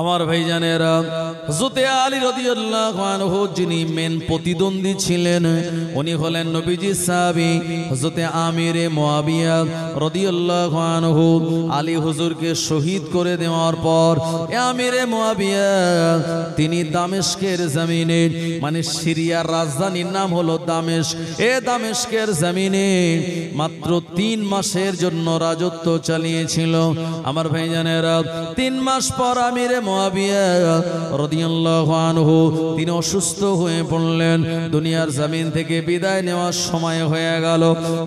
আমার ভাইজানেরা, হযরতে আলী রাদিয়াল্লাহু আনহু যিনি মেন প্রতিদ্বন্দ্বী ছিলেন, উনি হলেন নবীজির সাহাবী হযরতে আমিরে মুয়াবিয়া রাদিয়াল্লাহু আনহু। আলী হুজুরকে শহীদ করে দেওয়ার পর আমিরে মুয়াবিয়া তিনি দামেস্কের জমিনে, মানে সিরিয়ার রাজধানীর নাম হলো দামেস্ক, দামেস্কের জমিনে মাত্র 3 মাসের জন্য রাজত্ব চালিয়েছিল। আমার ভাইজানেরা, 3 মাস পর আমিরে মুয়াবিয়া রাদিয়াল্লাহু আনহু তিনি অসুস্থ হয়ে পড়লেন। দুনিয়ার জমিন থেকে বিদায় নেওয়ার সময় হয়ে গেল।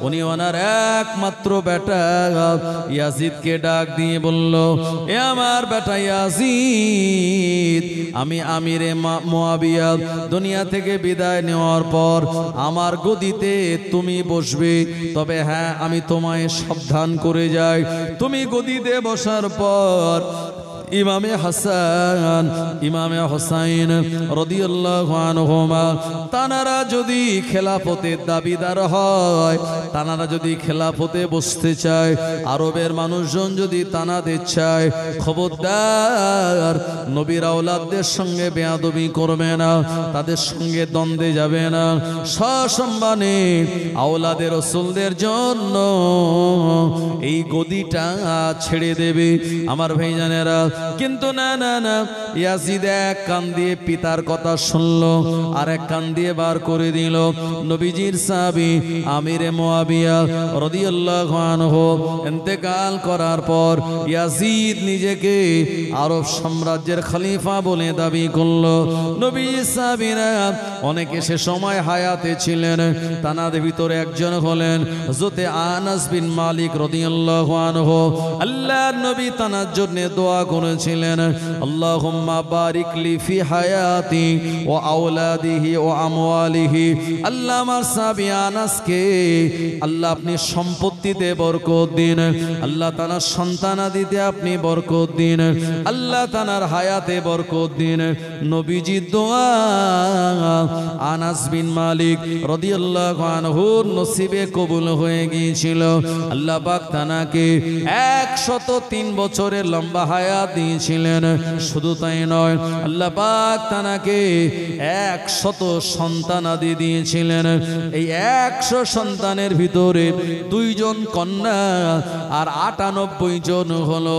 উনি ওনার একমাত্র বেটা ইয়াজিদকে ডাক দিয়ে বলল, এ আমার বেটা ইয়াজিদ, আমি আমিরে মুয়াবিয়া দুনিয়া থেকে বিদায় নেওয়ার পর আমার গদিতে তুমি বসবে, তবে হ্যাঁ আমি তোমায় সাবধান করে যাই, তুমি গদিতে বসার পর ইমামে হাসান ইমামে হুসাইন রাদিয়াল্লাহু আনহুমা তানারা যদি খেলাফতের দাবিদার হয়, তানারা যদি খেলাফতে বসতে চায়, আরবের মানুষজন যদি তানাদের চায়, খবরদার নবীর আওলাদদের সঙ্গে বেয়াদবি করবে না, তাদের সঙ্গে দ্বন্দ্বে যাবে না, সসম্মানে আওলাদের রাসূলদের জন্য এই গদিটা ছেড়ে দেবে। আমার ভাইজানেরা, কিন্তু না না না, ইয়াজিদ এক কান দিয়ে পিতার কথা শুনলো, আর এক কান দিয়ে বার করে দিল। নবীজির সাহাবী আমিরে মুয়াবিয়া রাদিয়াল্লাহু আনহু ইন্তেকাল করার পর ইয়াজিদ নিজেকে আরব সাম্রাজ্যের খলিফা বলে দাবি করলো। নবীজির সাহাবীরা অনেকে সে সময় হায়াতে ছিলেন, তাদের ভিতরে একজন হলেন হযরতে আনাস বিন মালিক রাদিয়াল্লাহু আনহু। আল্লাহর নবী তানার জন্য দোয়া করেছিলেন, আল্লাহুম্মা বারিক লি ফি হায়াতি ওয়া আওলাদিহি ওয়া আমওয়ালিহি। আল্লাহ আমার সাহাবী আনাসকে আল্লাহ আপনি সম্পত্তিতে বরকত দিন, আল্লাহ তানার সন্তানাদিতে আপনি বরকত দিন, আল্লাহ তানার হায়াতে বরকত দিন। নবীজির দোয়া আনাস বিন মালিক রাদিয়াল্লাহু আনহুর নসিবে কবুল হয়ে গিয়েছিল। আল্লাহ পাক তানাকে 103 বছরের লম্বা হায়াত দিয়েছিলেন। শুধু তাই নয়, আল্লাহ পাক তানাকে 100 সন্তানাদি দিয়েছিলেন। এই 100 সন্তানের ভিতরে 2 জন কন্যা আর 98 জন হলো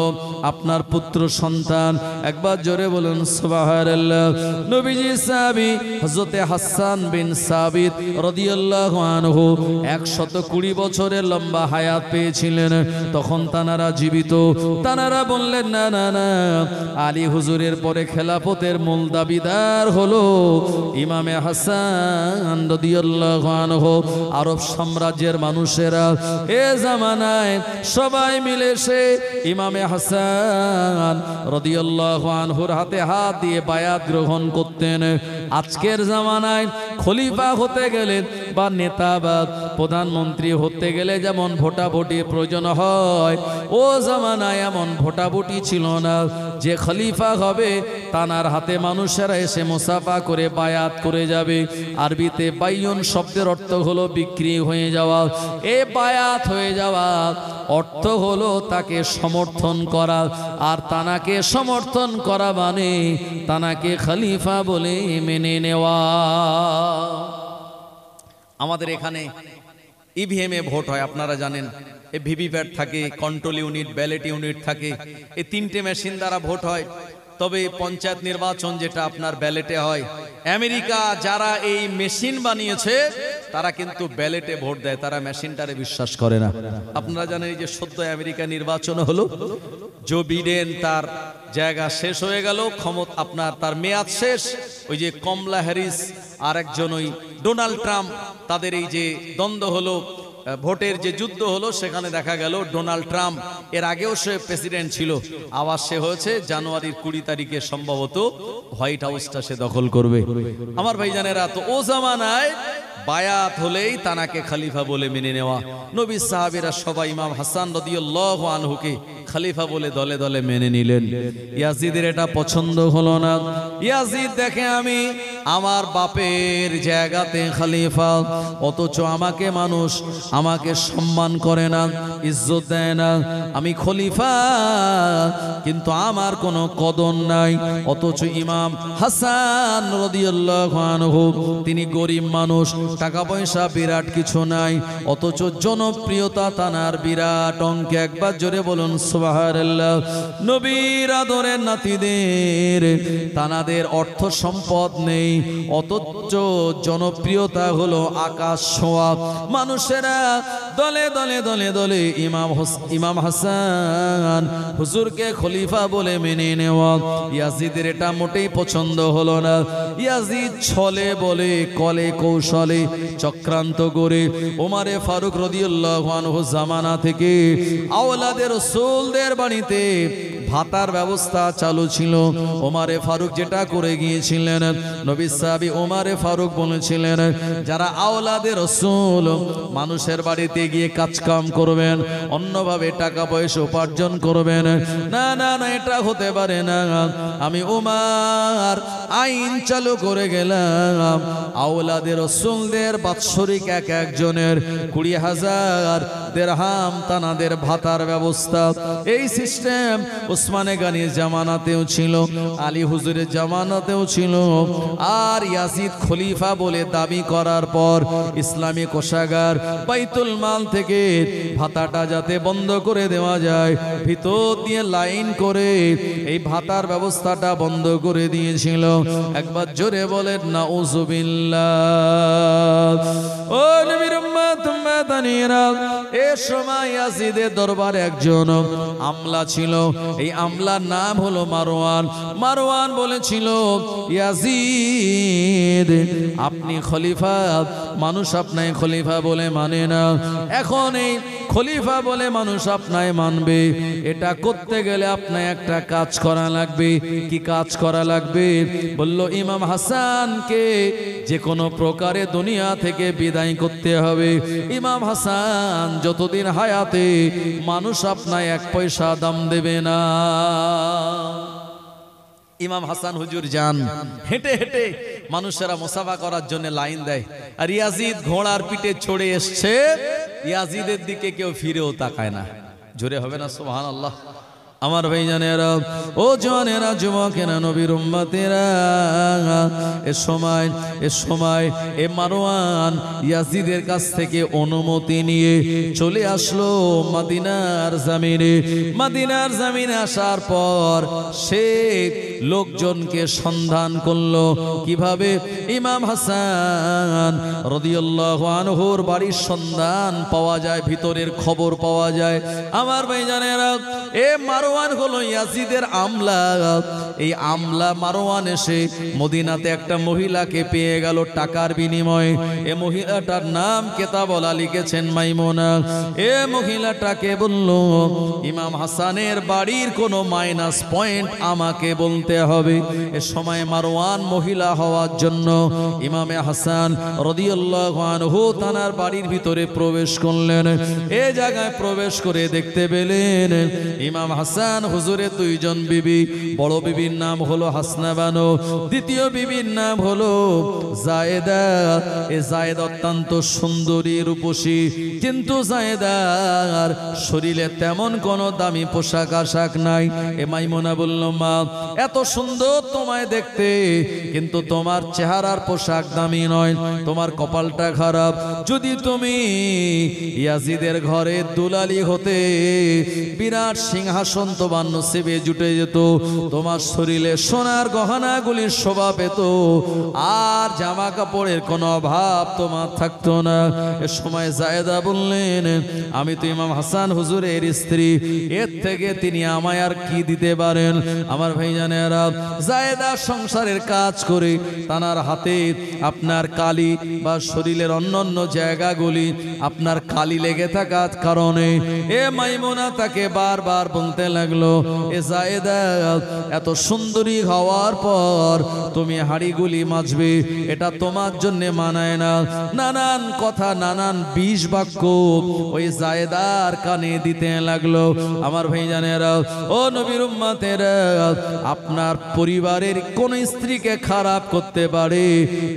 আপনার পুত্র সন্তান। একবার জোরে বলুন সুবহানাল্লাহ। নবীজি সাহাবী হযরতে হাসান বিন সাবিত রাদিয়াল্লাহু আনহু 120 বছরের লম্বা হায়াত পেয়েছিলেন। তখন তানারা জীবিত। তানারা বললেন, না না না, আলী হুজুরের পরে খেলাফতের মূল দাবিদার হলো ইমামে হাসান রাদিয়াল্লাহু আনহু। আরব সাম্রাজ্যের মানুষেরা এ জামানায় সবাই মিলে সে ইমামে হাসান রাদিয়াল্লাহু আনহুর হাতে হাত দিয়ে বায়াত গ্রহণ করতেন। আজকের জামানায় খলিফা হতে গেলে বা নেতা বা প্রধানমন্ত্রী হতে গেলে যেমন ভোটাভুটির প্রয়োজন হয়, ও জামানায় এমন ভোটাভুটি ছিল না। যে খলিফা হবে তানার হাতে মানুষেরা এসে মুসাফা করে বায়াত করে যাবে। আরবিতে বাইয়ন শব্দের অর্থ হলো বিক্রি হয়ে যাওয়া। এ বায়াত হয়ে যাওয়া অর্থ হলো তাকে সমর্থন করা, আর তানাকে সমর্থন করা মানে তানাকে খলিফা বলে মেনে নেওয়া। আমাদের এখানে ইভিএম এ ভোট হয়, আপনারা জানেন। এই ভিভিপ্যাট থাকে, কন্ট্রোল ইউনিট, ব্যালট ইউনিট থাকে। এই 3টে মেশিন দ্বারা ভোট হয়। তবে পঞ্চায়েত নির্বাচন যেটা আপনার ব্যালেটে হয়। আমেরিকা যারা এই মেশিন বানিয়েছে তারা কিন্তু ব্যালেটে ভোট দেয়, তারা মেশিনটারে বিশ্বাস করে না। আপনারা জানেন এই যে সদ্য আমেরিকা নির্বাচন হলো, জো বিডেন তার জায়গা শেষ হয়ে গেল, ক্ষমতা আপনার তার মেয়াদ শেষ। ওই যে কমলা হ্যারিস আর একজন ওই ডোনাল্ড ট্রাম্প, তাদের এই যে দ্বন্দ্ব হলো, ভোটের যে যুদ্ধ হলো, সেখানে দেখা গেল ডোনাল্ড ট্রাম্প, এর আগেও সে প্রেসিডেন্ট ছিল, আবার সে হয়েছে জানুয়ারির 20 তারিখে সম্ভবত হোয়াইট হাউসটা সে দখল করবে। আমার ভাইজানেরা, তো ও জামানায় বায়াত হলেই তানাকে খলিফা বলে মেনে নেওয়া। নবী সাহাবীরা সবাই ইমাম হাসান রাদিয়াল্লাহু আনহুকে খলিফা বলে দলে দলে মেনে নিলেন। ইয়াজিদের এটা পছন্দ হলো না। ইয়াজিদ দেখে আমি আমার বাপের জায়গাতে খলিফা, অথচ আমাকে মানুষ আমাকে সম্মান করে না, ইজ্জত দেয় না। আমি খলিফা কিন্তু আমার কোনো কদর নাই। অথচ ইমাম হাসান রাদিয়াল্লাহু আনহু তিনি গরিব মানুষ, টাকা পয়সা বিরাট কিছু নাই, অথচ জনপ্রিয়তা তানার বিরাট অঙ্কে। একবার জোরে বলুন সুবহানাল্লাহ। নবীর আদরের নাতিদের তানাদের অর্থ সম্পদ নেই, অথচ জনপ্রিয়তা হলো আকাশ ছোঁয়া। মানুষেরা দলে দলে দলে দলে ইমাম হাসান হুজুরকে খলিফা বলে মেনে নেওয়া। ইয়াজিদের এটা মোটেই পছন্দ হলো না। ইয়াজিদ ছলে বলে কলে কৌশলে চক্রান্ত করে ওমরে ফারুক রাদিয়াল্লাহু আনহু জামানা থেকে আওলাদের রাসূলদের বাড়িতে ভাতার ব্যবস্থা চালু ছিল। ওমরে ফারুক যেটা করে গিয়েছিলেন, নবী সাহাবী ওমরে ফারুক বলেছিলেন, যারা আওলাদের রাসূল মানুষের বাড়িতে গিয়ে কাজ কাম করবেন, অন্যভাবে টাকা পয়সা উপার্জন করবেন, না না না, এটা হতে পারে না। আমি ওমর আইন চালু করে গেলাম, আওলাদের রাসূলদের বাৎসরিক এক একজনের 20,000 দিরহাম তানাদের ভাতার ব্যবস্থা। এই সিস্টেম উসমানে গানির জামানাতেও ছিল, আলী হুজুরের জামানাতেও ছিল। আর ইয়াজিদ খলিফা বলে দাবি করার পর ইসলামী কোষাগার বাইতুল মাল থেকে ভাতাটা যাতে বন্ধ করে দেওয়া যায়, ভিতর দিয়ে লাইন করে এই ভাতার ব্যবস্থাটা বন্ধ করে দিয়েছিল। একবার জোরে বলেন নাউজুবিল্লাহ। ও নবীর উম্মত উম্মতানিরা, এই সময় ইয়াজিদের দরবারে একজন আমলা ছিল। এই আমলার নাম হলো মারওয়ান। মারওয়ান বলেছিল, ইয়াজিদ আপনি খলিফা, মানুষ আপনাকে খলিফা বলে মানে না। এখন এই খলিফা বলে মানুষ আপনায় মানবে, এটা করতে গেলে আপনার একটা কাজ করা লাগবে। কি কাজ করা লাগবে? বলল, ইমাম হাসানকে যে কোনো প্রকারে দুনিয়া থেকে বিদায় করতে হবে। ইমাম হাসান যতদিন হায়াতে মানুষ আপনায় 1 পয়সা দাম দেবে না। ইমাম হাসান হুজুর যান, হেঁটে হেঁটে মানুষেরা মুসাফা করার জন্য লাইন দেয়, আর ইয়াজিদ ঘোড়ার পিঠে চড়ে এসছে। ইয়াজিদের দিকে কেউ ফিরেও তাকায় না। জোরে হবে না সুবহানাল্লাহ। আমার ভাইজানেরা, ও জওয়ানেরা, যুবকেরা, নবীর উম্মতেরা, এ সময় এ মারওয়ান ইয়াজিদের কাছ থেকে অনুমতি নিয়ে চলে আসলো মদিনার জমিনে। মদিনার জমিনে আসার পর সে লোকজনকে সন্ধান করলো কিভাবে ইমাম হাসান রাদিয়াল্লাহু আনহুর বাড়ির সন্ধান পাওয়া যায়, ভিতরের খবর পাওয়া যায়। আমার ভাইজানেরা, এ মারওয়ান হলো ইয়াজিদের আমলা। এই আমলা মারওয়ান এসে মদিনাতে একটা মহিলাকে পেয়ে গেল টাকার বিনিময়ে। এ মহিলাটার নাম কেতাবলা লিখেছেন মাইমুনা। এ মহিলাটাকে বলল, ইমাম হাসানের বাড়ির কোনো মাইনাস পয়েন্ট আমাকে বলতে হবে। এ সময় মারওয়ান মহিলা হওয়ার জন্য ইমামে হাসান রাদিয়াল্লাহু আনহু তানার বাড়ির ভিতরে প্রবেশ করলেন। এ জায়গায় প্রবেশ করে দেখতে পেলেন ইমাম হাসান হুজুরের 2 জন বিবি। বড় বিবির নাম হলো হাসনা বানু, দ্বিতীয় বিবির নাম হলো জায়েদা। এ জায়েদা অত্যন্ত সুন্দরী রূপসী, কিন্তু জায়েদার শরীরে তেমন কোনো দামি পোশাক আশাক নাই। এ মাইমুনা বলল, মা এত সুন্দর তোমায় দেখতে, কিন্তু তোমার চেহারার পোশাক দামি নয়, তোমার কপালটা খারাপ। যদি তুমি ইয়াজিদের ঘরে দুলালি হতে, বিরাট সিংহাসন তোমার নসিবে জুটে যেত, তোমার শরীরে সোনার গহনাগুলি শোভা পেত, আর জামা কাপড়ের কোনো অভাব তোমার থাকতো না। এ সময় জায়েদা বললেন, আমি তো ইমাম হাসান হুজুরের স্ত্রী, এর থেকে তিনি আমায় আর কি দিতে পারেন? আমার ভাইজানেরা, জায়েদা সংসারের কাজ করে তানার হাতে আপনার কালি বা শরীরের অন্যান্য জায়গাগুলি আপনার কালি লেগে থাকার কারণে এ মাইমুনা তাকে বারবার বলতে লাগলো, এ জায়েদা এত সুন্দরী হওয়ার পর তুমি হাড়িগুলি মাজবে, এটা তোমার জন্য মানায় না। নানান কথা, নানান বিষ বাক্য ওই জায়েদার কানে দিতে লাগলো। আমার ভাইজানেরা, ও নবীর উম্মতেরা, আপনার পরিবারের কোন স্ত্রীকে খারাপ করতে পারে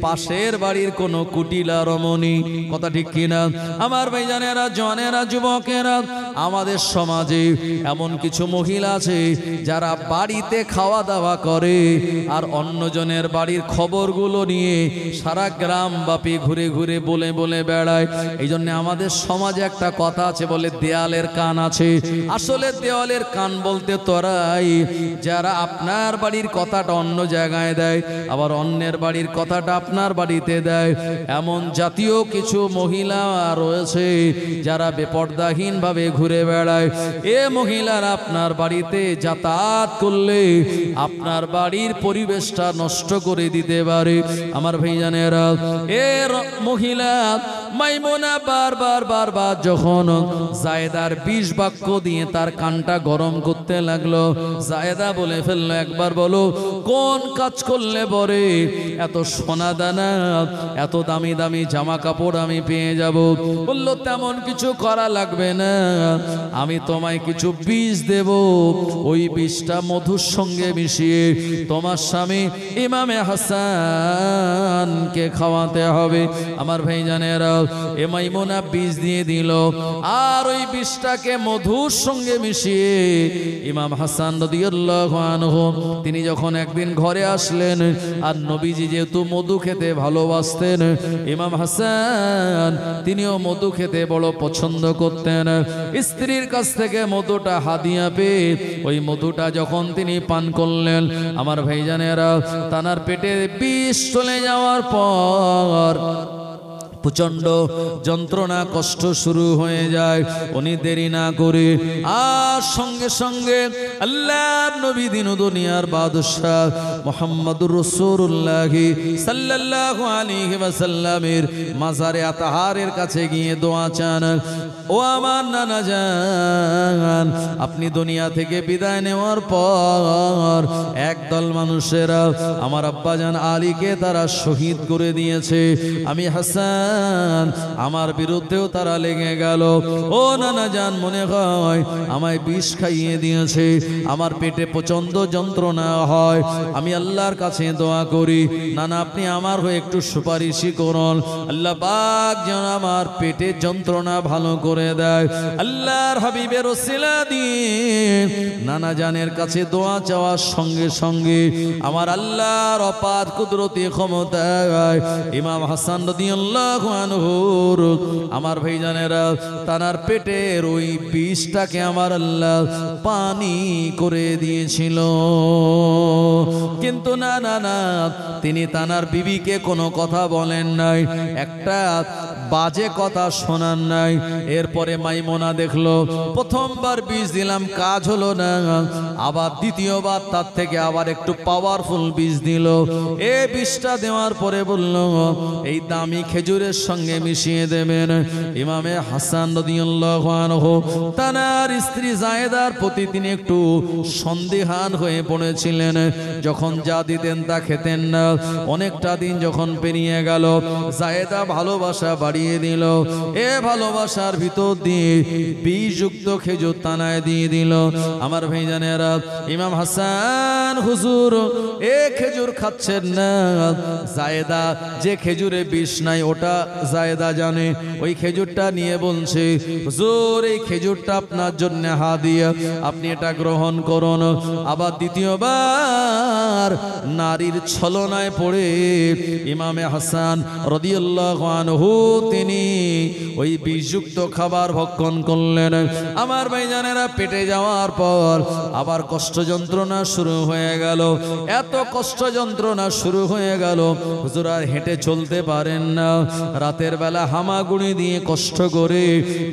পাশের বাড়ির কোন কুটিলা রমণী, কথা ঠিক কিনা? আমার ভাইজানেরা, জনেরা, যুবকেরা, আমাদের সমাজে এমন কিছু মহিলা আছে যারা বাড়িতে খাওয়া দাওয়া করে আর অন্যজনের বাড়ির খবরগুলো নিয়ে সারা গ্রাম ব্যাপী ঘুরে ঘুরে বলে বলে বেড়ায়। এই জন্য আমাদের সমাজে একটা কথা আছে, বলে দেয়ালের কান আছে। আসলে দেওয়ালের কান বলতে তোরাই যারা আপনার বাড়ির কথাটা অন্য জায়গায় দেয়, আবার অন্যের বাড়ির কথাটা আপনার বাড়িতে দেয়। এমন জাতীয় কিছু মহিলা রয়েছে যারা বেপর্দাহীন ভাবে ঘুরে বেড়ায়। এ মহিলারা আপনার বাড়িতে যাতায়াত করলে আপনার বাড়ির পরিবেশটা নষ্ট করে দিতে পারে। আমার ভাইজানেরা, এর মহিলা মাইমুনা বারবার যখন জায়েদার বিষ বাক্য দিয়ে তার কানটা গরম করতে লাগলো, জায়েদা বলে ফেললো, একবার বলো কোন কাজ করলে পরে এত সোনা দানা, এত দামি দামি জামা কাপড় আমি পেয়ে যাব? বললো তেমন কিছু করা লাগবে না, আমি তোমায় কিছু বীজ দেব, ওই বীজটা মধুর সঙ্গে মিশিয়ে তোমার স্বামী ইমামে হাসানকে খাওয়াতে হবে। আমার ভাইজানেরা, এ মাইমুনা বীজ দিয়ে দিল, আর ওই বীজটাকে মধুর সঙ্গে মিশিয়ে ইমাম হাসান রাদিয়াল্লাহু আনহু তিনি যখন একদিন ঘরে আসলেন, আর নবীজি যেহেতু মধু খেতে ভালোবাসতেন, ইমাম হাসান তিনিও মধু খেতে বড় পছন্দ করতেন। স্ত্রীর কাছ থেকে মধুটা হাদিয়া পেয়ে ওই মধুটা যখন তিনি পান করলেন, আমার ভাইজানেরা, তানার পেটে বিষ চলে যাওয়ার পর প্রচন্ড যন্ত্রণা কষ্ট শুরু হয়ে যায়। উনি দেরি না করে আর সঙ্গে সঙ্গে আল্লাহর নবী দিন দুনিয়ার বাদশাহ মুহাম্মদুর রাসূলুল্লাহ সাল্লাল্লাহু আলাইহি ওয়াসাল্লামের মাজারে আতাহারের কাছে গিয়ে দোয়া চান, ও আমার নানা জান, আপনি দুনিয়া থেকে বিদায় নেওয়ার পর একদল মানুষেরা আমার আব্বাজান আলীকে তারা শহীদ করে দিয়েছে। আমি হাসান, আমার বিরুদ্ধেও তারা লেগে গেল। ও নানা জান, মনে হয় আমায় বিষ খাইয়ে দিয়েছে, আমার পেটে প্রচন্ড যন্ত্রণা হয়, আমি আল্লাহর কাছে দোয়া করি, নানা আপনি আমার হয়ে একটু সুপারিশই করুন, আল্লাহ পাক যেন আমার পেটের যন্ত্রণা ভালো করে দেয়। আল্লাহর হাবিবের ওসিলা দিয়ে নানা জানের কাছে দোয়া চাওয়ার সঙ্গে সঙ্গে আমার আল্লাহর অপার কুদরতি ক্ষমতায় ইমাম হাসান রাদিয়াল্লাহু আনহুর আমার ভাইজানেরা তানার পেটের ওই বিষটাকে আমার আল্লাহ পানি করে দিয়েছিল। কিন্তু না না না, তিনি তানার বিবিকে কোনো কথা বলেন নাই, একটা বাজে কথা শোনান নাই। এরপরে মাইমুনা দেখলো প্রথমবার বিষ দিলাম, কাজ হলো না, আবার দ্বিতীয়বার তার থেকে আবার একটু পাওয়ারফুল বিষ দিল। এই বিষটা দেওয়ার পরে বলল, এই দামি খেজুরের সঙ্গে মিশিয়ে দেবেন। ইমামে হাসান রাদিয়াল্লাহু আনহু তানার স্ত্রী জায়েদার প্রতি তিনি একটু সন্দেহান হয়ে পড়েছিলেন, যখন যা দিতেন তা খেতেন না। অনেকটা দিন যখন পেরিয়ে গেল, জায়েদা ভালোবাসা বাড়িয়ে দিল। এ ভালোবাসার ভিতর দিয়ে বিষযুক্ত খেজুর তানায় দিয়ে দিল। আমার ভাইজানেরা, ইমাম হাসান হুজুর এ খেজুর খাচ্ছেন না, জায়েদা যে খেজুরে বিষ নাই ওটা জায়েদা জানে। ওই খেজুরটা নিয়ে বলছে, হুজুর এই খেজুরটা আপনার জন্য হাদিয়া, আপনি এটা গ্রহণ করুন। আবার দ্বিতীয়বার নারীর ছলনায় পড়ে ইমামে হাসান রাদিয়াল্লাহু আনহু তিনি ওই বিষযুক্ত খাবার ভক্ষণ করলেন। আমার ভাইজানেরা, পেটে যাওয়ার পর আবার কষ্ট যন্ত্রণা শুরু হয়ে গেল। এত কষ্ট যন্ত্রণা শুরু হয়ে গেল, হুজুর আর হেঁটে চলতে পারেন না। রাতের বেলা হামাগুড়ি দিয়ে কষ্ট করে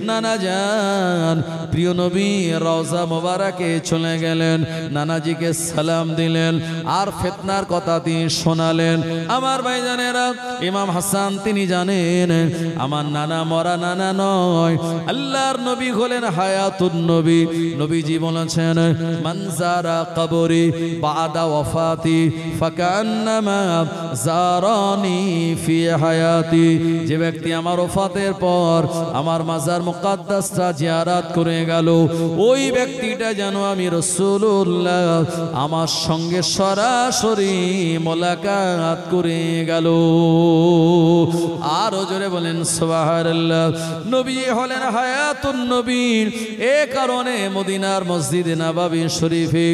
নানা জান প্রিয় নবী রওজা মোবারকে চলে গেলেন, নানাজিকে সালাম দিলেন। আর ফিতনা ঘটনার কথা তিনি শোনালেন। আমার ভাইজানেরা, ইমাম হাসান তিনি জানেন আমার নানা মরা নানা নয়, আল্লাহর নবী হলেন হায়াতুন নবী। নবীজি বলেছেন, মানজারা কবরি বাদা ওয়াফাতি ফাকান্নামা জারানি ফি হায়াতি। যে ব্যক্তি আমার ওফাতের পর আমার মাজার মুকাদ্দাসটা জিয়ারত করে গেল, ওই ব্যক্তিটা যেন আমি রাসূলুল্লাহ আমার সঙ্গে সরাসরি মোলাকাত করে গেল। আরো জোরে বলেন সুবহানাল্লাহ। নবী হলেন হায়াতুন নবী, এ কারণে মদিনার মসজিদে নববী শরীফে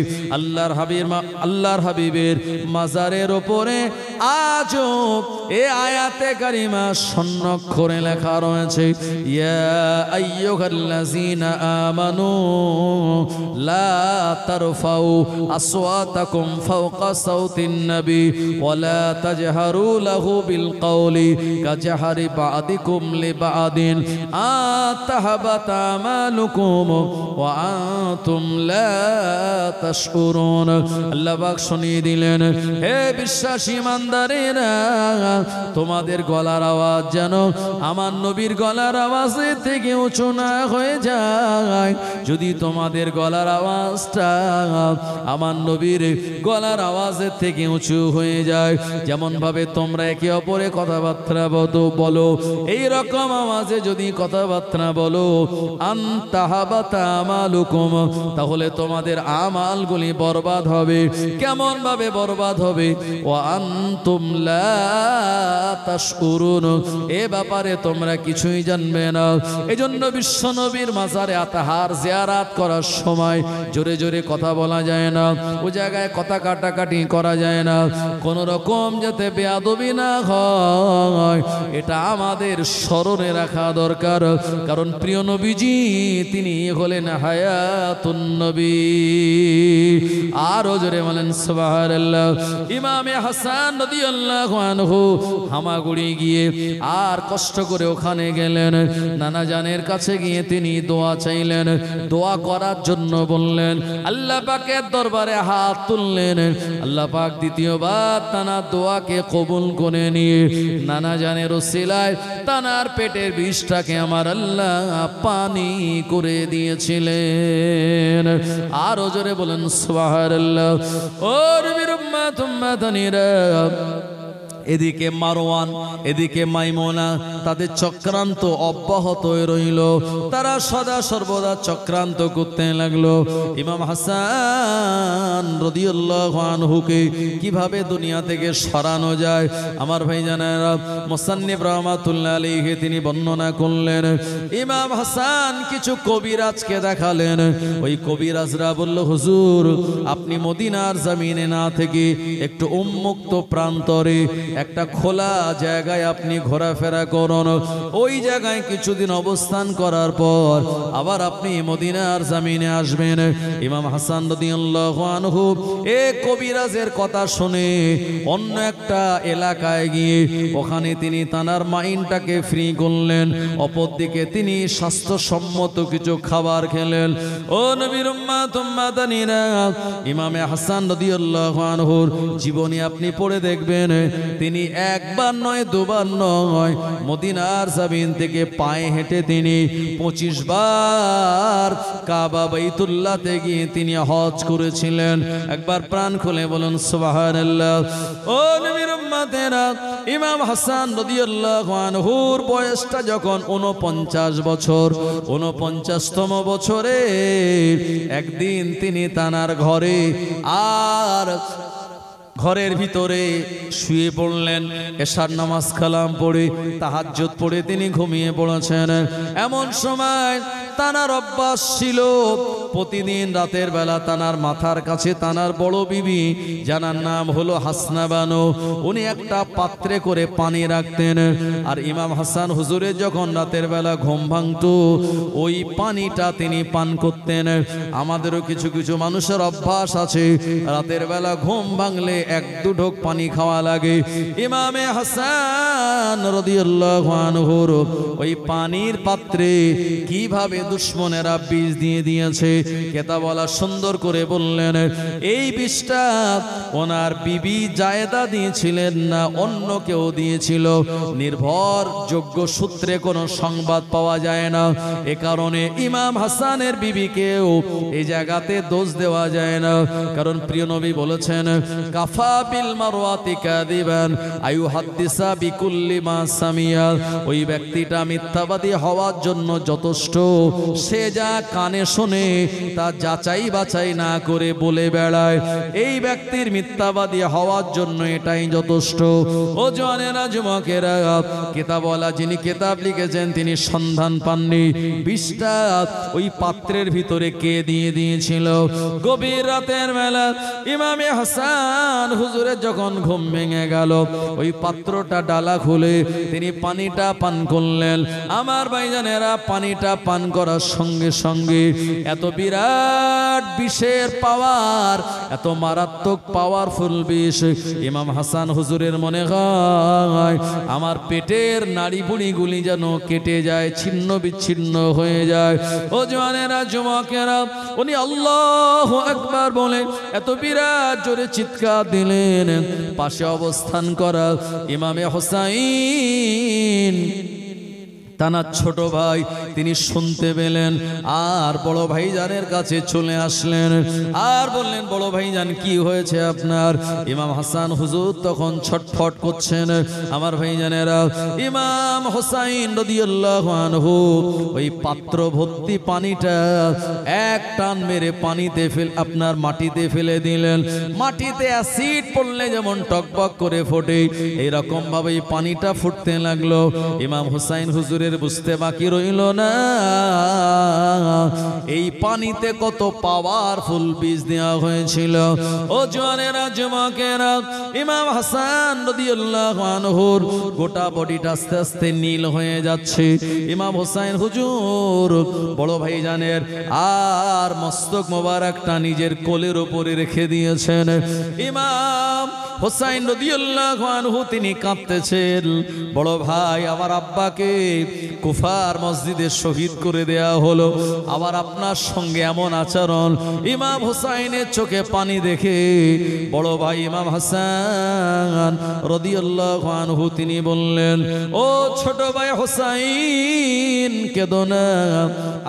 আল্লাহর হাবিবের মাজারের উপরে আজও এ আয়াতে কারিমা স্বর্ণাক্ষরে লেখা রয়েছে, ইয়া আইয়ুহাল্লাযীনা আমানু লা তারফাউ আসওয়াতাকুম ফাওকা সাওতিন নবী ওয়া লা তাজহারু লাহু বিল কওলি কাজহারি বা'দিকুম লিবা'দিন আতাহাবাতা আমালুকুম ওয়া আনতুম লা তাশউরুন। আল্লাহ পাক শুনিয়ে দিলেন, হে বিশ্বাসী ইমানদারেরা, তোমাদের গলার আওয়াজ যেন আমার নবীর গলার আওয়াজের থেকে উঁচু না হয়ে যায়। যদি তোমাদের গলার আওয়াজটা আমার নবীর গলার আওয়াজের থেকে উঁচু হয়ে যায়, যেমন ভাবে তোমরা একে অপরে কথাবার্তা বলো, এই রকম আওয়াজে যদি কথাবার্তা বলো, আনতাহাবাতা আমালুকুম, তাহলে তোমাদের আমালগুলি বরবাদ হবে। কেমন ভাবে বরবাদ হবে? ওয়া আনতুম লা তাশউরুন, এ ব্যাপারে তোমরা কিছুই জানবে না। এজন্য বিশ্ব নবীর মাজারে আতাহার জিয়ারত করার সময় জোরে জোরে কথা বলা যায় না, ওই জায়গায় কথা কাটাকাটি করা যায় না, কোন রকম যাতে বেয়াদবি না হয়, এটা আমাদের স্মরণে রাখা দরকার। কারণ প্রিয় নবীজি তিনি হলেন হায়াতুন নবী। আরো জোরে বলেন সুবহানাল্লাহ। ইমামে হাসান রাদিয়াল্লাহু আনহু হামাগুড়ি গিয়ে আর কষ্ট করে ওখানে গেলেন, নানা জানের কাছে গিয়ে তিনি দোয়া চাইলেন, দোয়া করার জন্য বললেন, আল্লাহ পাকের দরবারে হাত তুললেন। আল্লাহ পাক দ্বিতীয়বার তানার দোয়াকে কবুল করে নিয়ে নানা জানের ওসিলায় তানার পেটের বিষটাকে আমার আল্লাহ পানি করে দিয়েছিলেন। আরো জোরে বলেন সুবহানাল্লাহ। ও নবীর উম্মত উম্মতানিরা, এদিকে মারওয়ান, এদিকে মাইমুনা, তাদের চক্রান্ত অব্যাহত রইল। তারা সদা সর্বদা চক্রান্ত করতে লাগলো ইমাম হাসান রাদিয়াল্লাহু আনহুকে কিভাবে দুনিয়া থেকে সরানো যায়। আমার ভাইজানেরা, মুসান্নিফ রাহমাতুল্লাহ আলাইহি তিনি বর্ণনা করলেন, ইমাম হাসান কিছু কবিরাজকে দেখালেন। ওই কবিরাজরা বলল, হুজুর আপনি মদিনার জমিনে না থেকে একটু উন্মুক্ত প্রান্তরে একটা খোলা জায়গায় আপনি ঘোরাফেরা করুন, ওই জায়গায় কিছুদিন অবস্থান করার পর আবার আপনি মদিনার জমিনে আসবেন। ইমাম হাসান রাদিয়াল্লাহু আনহু এ কবিরাজের কথা শুনে অন্য একটা এলাকায় গিয়ে ওখানে তিনি তানার মাইন্ডটাকে ফ্রি করলেন, অপরদিকে তিনি স্বাস্থ্যসম্মত কিছু খাবার খেলেন। ও নবীর উম্মত উম্মতানিরা, ইমামে হাসান রাদিয়াল্লাহু আনহুর জীবনী আপনি পড়ে দেখবেন, তিনি একবার নয় দুবার নয় মদিনার জমিন থেকে পায়ে হেঁটে তিনি 25 বার কাবা বাইতুল্লাহতে গিয়ে তিনি হজ করেছিলেন। একবার প্রাণ খুলে বলুন সুবহানাল্লাহ। ও নবীর উম্মতেরা, ইমাম হাসান রাদিয়াল্লাহু আনহুর বয়সটা যখন 49 বছর, 49তম বছরে একদিন তিনি তানার ঘরে আর ঘরের ভিতরে শুয়ে পড়লেন। এশার নামাজ কালাম পড়ে তাহাজ্জুদ পড়ে তিনি ঘুমিয়ে পড়েছেন। এমন সময় তানার অভ্যাস ছিল প্রতিদিন রাতের বেলা তানার মাথার কাছে তানার বড় বিবি, যার নাম হলো হাসনা বানু, উনি একটা পাত্রে করে পানি রাখতেন। আর ইমাম হাসান হুজুরের যখন রাতের বেলা ঘুম ভাঙতো, ওই পানিটা তিনি পান করতেন। আমাদেরও কিছু কিছু মানুষের অভ্যাস আছে, রাতের বেলা ঘুম ভাঙলে 1-2 ঢোক পানি খাওয়া লাগে। ইমামে হাসান রাদিয়াল্লাহু আনহুর ওই পানির পাত্রে কিভাবে দুশ্মনেরা বীজ দিয়ে দিয়েছে। কেতাবওয়ালা সুন্দর করে বললেন, এই বীজটা ওনার বিবি জায়েদা দিয়েছিলেন না অন্য কেউ দিয়েছিল, নির্ভরযোগ্য সূত্রে কোনো সংবাদ পাওয়া যায় না। এ কারণে ইমাম হাসানের বিবিকেও এই জায়গাতে দোষ দেওয়া যায় না। কারণ প্রিয় নবী বলেছেন, কাফা বিল মারওয়াতি কাযিবান আইয়ুহাদ্দিসা বিকুল্লি মা সামিয়া। ওই ব্যক্তিটা মিথ্যাবাদী হওয়ার জন্য যথেষ্ট, সে যা কানে শোনে তা যাচাই বাছাই না করে বলে বেড়ায়, এই ব্যক্তির মিথ্যাবাদী হওয়ার জন্য এটাই যথেষ্ট। ও জানেনা যুবকেরা, কিতাবওয়ালা যিনি কিতাব লিখেছেন তিনি সন্ধান পাননি বিষটা ওই পাত্রের ভিতরে কে দিয়ে দিয়েছিল। গভীর রাতের বেলা ইমামে হাসান হুজুরের যখন ঘুম ভেঙে গেল, ওই পাত্রটা ডালা খুলে তিনি পানিটা পান করলেন। আমার ভাইজানেরা, পানিটা পান করার সঙ্গে সঙ্গে এত বিরাট বিষের পাওয়ার, এত মারাত্মক পাওয়ারফুল বিষ ইমাম হাসান হুজুরের মনে হয় আমার পেটের নাড়ি বুড়িগুলি যেন কেটে যায়, ছিন্ন বিচ্ছিন্ন হয়ে যায়। ও জওয়ানেরা, যুবকেরা, উনি আল্লাহু আকবার বলে এত বিরাট জোরে চিৎকার দিলেন। পাশে অবস্থান করা ইমামে হোসাইন তানার ছোট ভাই তিনি শুনতে পেলেন, আর বড় ভাইজানের কাছে চলে আসলেন আর বললেন, বড় ভাইজান কি হয়েছে আপনার? ইমাম হাসান হুজুর তখন ছটফট করছেন। আমার ভাইজানেরা, ইমাম হোসাইন রাদিয়াল্লাহু আনহু ওই পাত্র ভর্তি পানিটা এক টান মেরে পানিতে আপনার মাটিতে ফেলে দিলেন। মাটিতে অ্যাসিড পড়লে যেমন টকবক করে ফোটে, এইরকম ভাবে পানিটা ফুটতে লাগলো। ইমাম হোসাইন হুজুরের বুঝতে বাকি রইল না এই পানিতে কত পাওয়ারফুল বীজ দেওয়া হয়েছিল। ও জওয়ানেরা, যুবকেরা, ইমাম হাসান রাদিয়াল্লাহু আনহুর গোটা বডিটা আস্তে আস্তে নীল হয়ে যাচ্ছে। ইমাম হোসাইন হুজুর বড় ভাইজানের আর মস্তক মোবারকটা নিজের কোলের উপরে রেখে দিয়েছেন। ইমাম হোসাইন রাদিয়াল্লাহু আনহু তিনি কাঁদতেছেন, বড় ভাই আমার আব্বাকে কুফার মসজিদে শহীদ করে দেয়া হলো, আবার আপনার সঙ্গে এমন আচরণ। ইমাম হোসাইনের চোখে পানি দেখে বড় ভাই ইমাম হাসান রাদিয়াল্লাহু আনহু তিনি বললেন, ও ছোট ভাই হোসাইন কেঁদো না।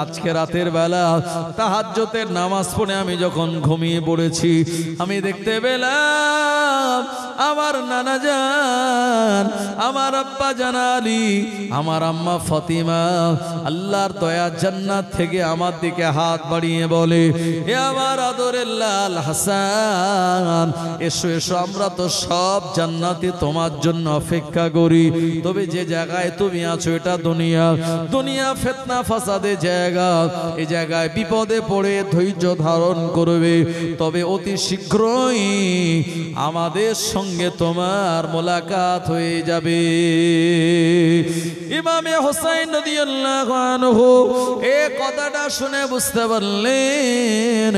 আজকে রাতের বেলা তাহাজ্জুদের নামাজ পড়ে আমি যখন ঘুমিয়ে পড়েছি, আমি দেখতে পেলাম আমার নানা জান, আমার আব্বা জান আলী, আমার আম্মা ফাতিমা আল্লাহর দয়া জান্নাত থেকে আমার দিকে হাত বাড়িয়ে বলে, এ আমার আদরের লাল হাসান, এসো এসো, আমরা তো সব জান্নাতে তোমার জন্য অপেক্ষা করি। তবে যে জায়গায় তুমি আছো এটা দুনিয়া, দুনিয়া ফিতনা ফাসাদের জায়গা, এই জায়গায় বিপদে পড়ে ধৈর্য ধারণ করবে, তবে অতি শীঘ্রই আমাদের সঙ্গে তোমার মোলাকাত হয়ে যাবে। ইমামে হোসাইন রাদিয়াল্লাহু আনহু এই কথাটা শুনে বুঝতে পারলেন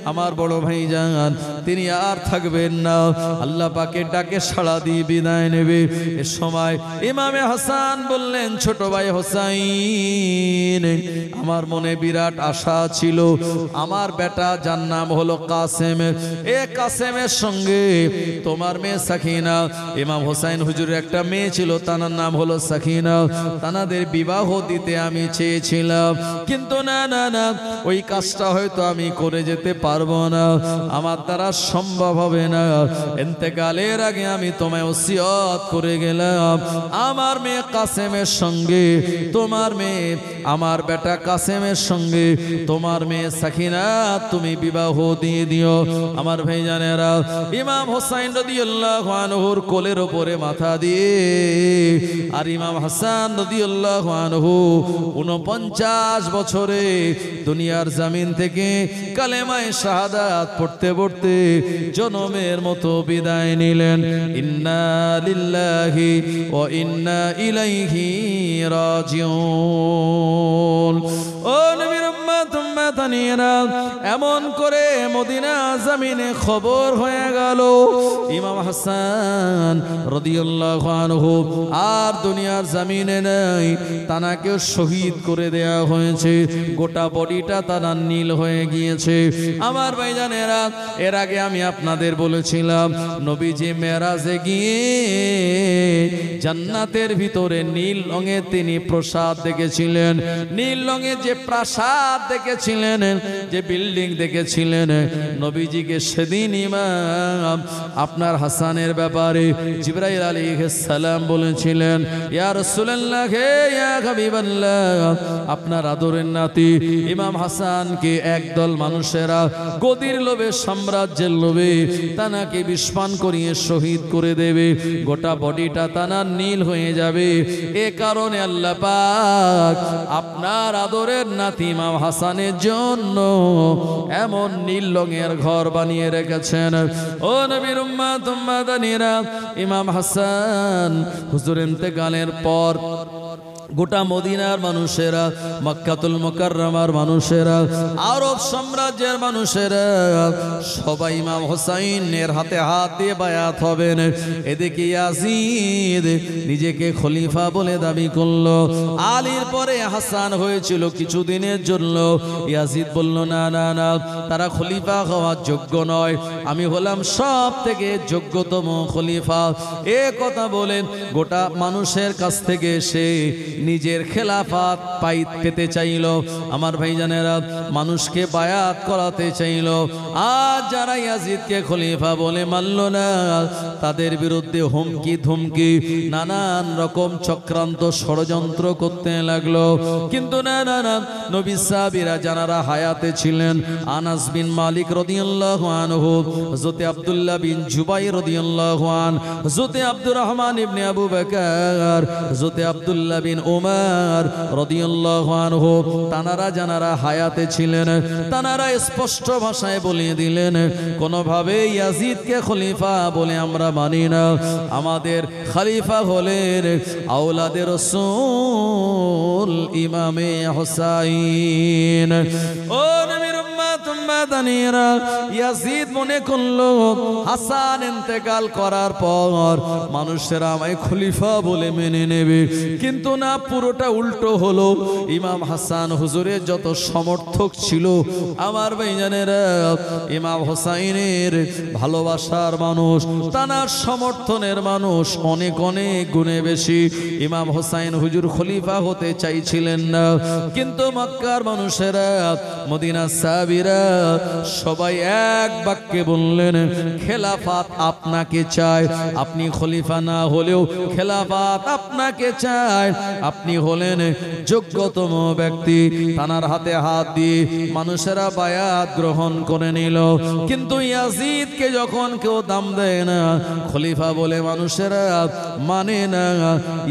আমার বড় ভাইজান তিনি আর থাকবেন না, আল্লাহ পাকের ডাকে সাড়া দিয়ে বিদায় নেবে। এ সময় ইমামে হাসান বললেন, ছোট ভাই হোসাইন, আমার মনে বিরাট আশা ছিল আমার বেটা যার নাম হলো কাসেম, এ কাসেমের সঙ্গে তোমার মেয়ে সাকিনা, ইমাম হোসাইন হুজুরের একটা মেয়ে ছিল তার নাম হলো সাকিনা, তানাদের বিবাহ দিতে আমি চেয়েছিলাম, কিন্তু না না না, ওই কাজটা হয়তো আমি করে যেতে পারবো না, আমার দ্বারা সম্ভব হবে না। ইন্তেকালের আগে আমি তোমায় ওসিয়ত করে গেলাম আমার মেয়ে কাসেমের সঙ্গে তোমার মেয়ে, আমার বেটা কাসেমের সঙ্গে তোমার মেয়ে সাকিনা তুমি বিবাহ দিয়ে দিও। আমার ভাইজানেরা, ইমাম হোসাইন রাদিয়াল্লাহু আনহুর কোলের উপরে মাথা দিয়ে আর ইমাম হাসান রাদিয়াল্লাহু আনহু 49 বছরে দুনিয়ার জমিন থেকে কালেমায়ে শাহাদাত পড়তে পড়তে জনমের মতো বিদায় নিলেন। ইন্না লিল্লাহি ওয়া ইন্না ইলাইহি রাজিউন। ও নবীর উম্মত তানিরা এমন করে মদিনা জমিনে খবর হয়ে গেল ইমাম হাসান রাদিয়াল্লাহু আনহু আর দুনিয়ার জমিনে নাই, তানাকে শহীদ করে দেয়া হয়েছে। গোটা বডিটা তারা নীল হয়ে গিয়েছে। আমার ভাইজানেরা, এর আগে আমি আপনাদের বলেছিলাম নবীজি মেরাজে গিয়ে জান্নাতের ভিতরে নীল রঙে তিনি প্রসাদ দেখেছিলেন। নীল রঙে যে প্রাসাদ দেখেছিলেন, যে বিল্ডিং দেখেছিলেন, নবীজিকে সেদিন ইমাম আপনার হাসানের ব্যাপারে জিবরাইল আলাইহিস সালাম বলেছিলেন, ইয়া রাসূলুল্লাহ হে ইয়া হাবিবাল্লাহ, আপনার আদরের নাতি ইমাম হাসানকে একদল মানুষেরা গদির লোভে, সাম্রাজ্যের লোভে তানাকে বিষপান করিয়ে শহীদ করে দেবে, গোটা বডিটা তানার নীল হয়ে যাবে। এ কারণে আল্লাহ পাক আপনার আদরের নাতি ইমাম হাসানের জন্য এমন নীল রঙের ঘর বানিয়ে রেখেছেন। ও নবীর উম্মত উম্মাদানিরা, ইমাম হাসান হুজুর ইন্তেকালের পর গোটা মদিনার মানুষেরা, মক্কাতুল মুকাররমার মানুষেরা, আরব সাম্রাজ্যের মানুষেরা সবাই ইমাম হোসাইনের হাতে হাত দিয়ে বায়াত হবেন। এদিকে ইয়াজিদ নিজেকে খলিফা বলে দাবি করলো। আলীর পরে হাসান হয়েছিল কিছুদিনের জন্য। ইয়াজিদ বলল, না না না, তারা খলিফা হওয়ার যোগ্য নয়, আমি হলাম সব থেকে যোগ্যতম খলিফা। এ কথা বলেন গোটা মানুষের কাছ থেকে সে নিজের খেলাফত পেতে চাইল। আমার ভাইজানেরা, মানুষকে বায়াত করাতে চাইল। আর যারা ইয়াজিদকে খলিফা বলে মানল না, তাদের বিরুদ্ধে হুমকি ধুমকি নানান রকম চক্রান্ত ষড়যন্ত্র করতে লাগলো। কিন্তু না না না, নবী সাহাবীরা যারা হায়াতে ছিলেন, আনাস বিন মালিক রাদিয়াল্লাহু আনহু, হযরত আব্দুল্লাহ বিন জুবাইর রাদিয়াল্লাহু আনহু, হযরত আব্দুর রহমান ইবনে আবু বকর, হযরত আব্দুল্লাহ বিন উমর রাদিয়াল্লাহু আনহু, তানারা যারা হায়াতে ছিলেন, তানারা স্পষ্ট ভাষায় বলে দিলেন, কোনোভাবে ইয়াজিদকে খলিফা বলে আমরা মানি না। আমাদের খলিফা হলেন আওলাদে রাসূল ইমামে হোসাইন। ও নবীর উম্মত উম্মাদানিরা, ইয়াজিদ মনে করলো হাসান ইন্তেকাল করার পর মানুষেরা আমায় খলিফা বলে মেনে নেবে, কিন্তু না, পুরোটা উল্টো হলো। ইমাম হাসান হুজুরের যত সমর্থক ছিল, আমার ভাইজানেরা, ইমাম হোসাইনের ভালোবাসার মানুষ, তানার সমর্থনের মানুষ অনেক অনেক গুণে বেশি। ইমাম হোসাইন হুজুর খলিফা হতে চাইছিলেন না, কিন্তু মক্কার মানুষেরা, মদিনার সাহাবীরা সবাই এক বাক্যে বললেন, খেলাফত আপনাকে চায়, আপনি খলিফা না হলেও খেলাফত আপনাকে চায়, আপনি হলেন যোগ্যতম ব্যক্তি। তানার হাতে হাত দিয়ে মানুষেরা বায়াত গ্রহণ করে নিল। কিন্তু ইয়াজিদকে যখন কেউ দাম দেয় না, খলিফা বলে মানুষেরা মানে না,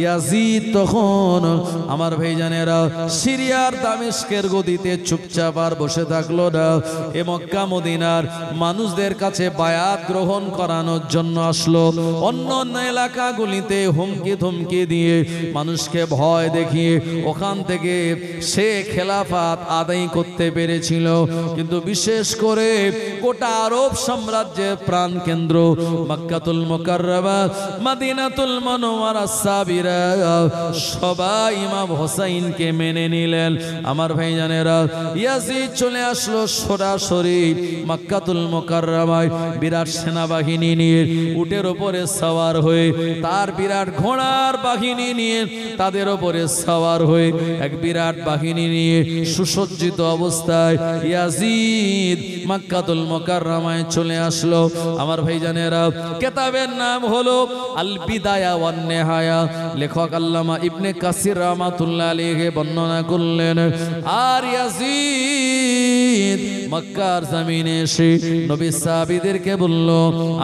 ইয়াজিদ তখন আমার ভাইজানেরা সিরিয়ার দামেস্কের গদিতে চুপচাপ আর বসে থাকলো না। এ মক্কা মদিনার মানুষদের কাছে বায়াত গ্রহণ করানোর জন্য আসলো। অন্য অন্য এলাকাগুলিতে হুমকি ধমকি দিয়ে মানুষকে ভয় দেখিয়ে ওখান থেকে সে খেলাফত আদায় করতে পেরেছিল। কিন্তু বিশেষ করে গোটা আরব সাম্রাজ্যের প্রাণ কেন্দ্র মক্কাতুল মুকাররমা, মদিনাতুল মুনাওয়ারা সাহাবীরা সবাই ইমাম হোসাইনকে মেনে নিলেন। আমার ভাইজানেরা, ইয়াজিদ চলে আসলো সরাসরি মক্কাতুল মুকাররমায় বিরাট সেনাবাহিনী নিয়ে, উটের উপরে সওয়ার হয়ে, তার বিরাট ঘোড়ার বাহিনী নিয়ে, তাদের উপরে সওয়ার হয়ে এক বিরাট বাহিনী নিয়ে সুসজ্জিত অবস্থায় ইয়াজিদ মক্কাতুল মুকাররমায় চলে আসলো। আমার ভাইজানেরা, কিতাবের নাম হলো আল বিদায়া ওয়ান নিহায়া, লেখক আল্লামা ইবনে কাসির রাহমাতুল্লাহ আলাইহি বর্ণনা করলেন। আর ইয়াজিদ মক্কার জমিনে এসে নবী সাহাবীদেরকে বলল,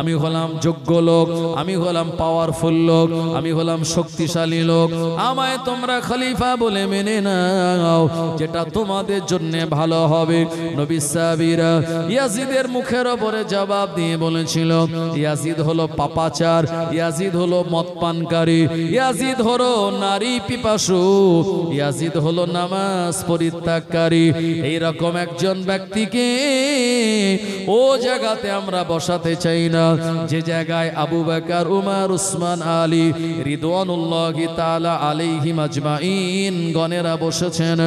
আমি হলাম যোগ্য লোক, আমি হলাম পাওয়ারফুল লোক, আমি হলাম শক্তিশালী লোক, আমায় তোমরা খলিফা বলে মেনে নাও, যেটা তোমাদের জন্য ভালো হবে। নবী সাহাবীরা ইয়াজিদের মুখের উপরে জবাব দিয়ে বলেছিল, ইয়াজিদ হলো পাপাচার, ইয়াজিদ হলো মদ পানকারী, ইয়াজিদ হলো নারী পিপাসু, ইয়াজিদ হলো নামাজ পরিত্যাগকারী। এইরকম একজন ব্যক্তিকে ও জায়গাতে আমরা বসাতে চাই না যে জায়গায় আবু বকর, উমর, উসমান, আলী রিদওয়ানুল্লাহি তাআলা আলাইহিম আজমাইন গণেরা বসেছেন।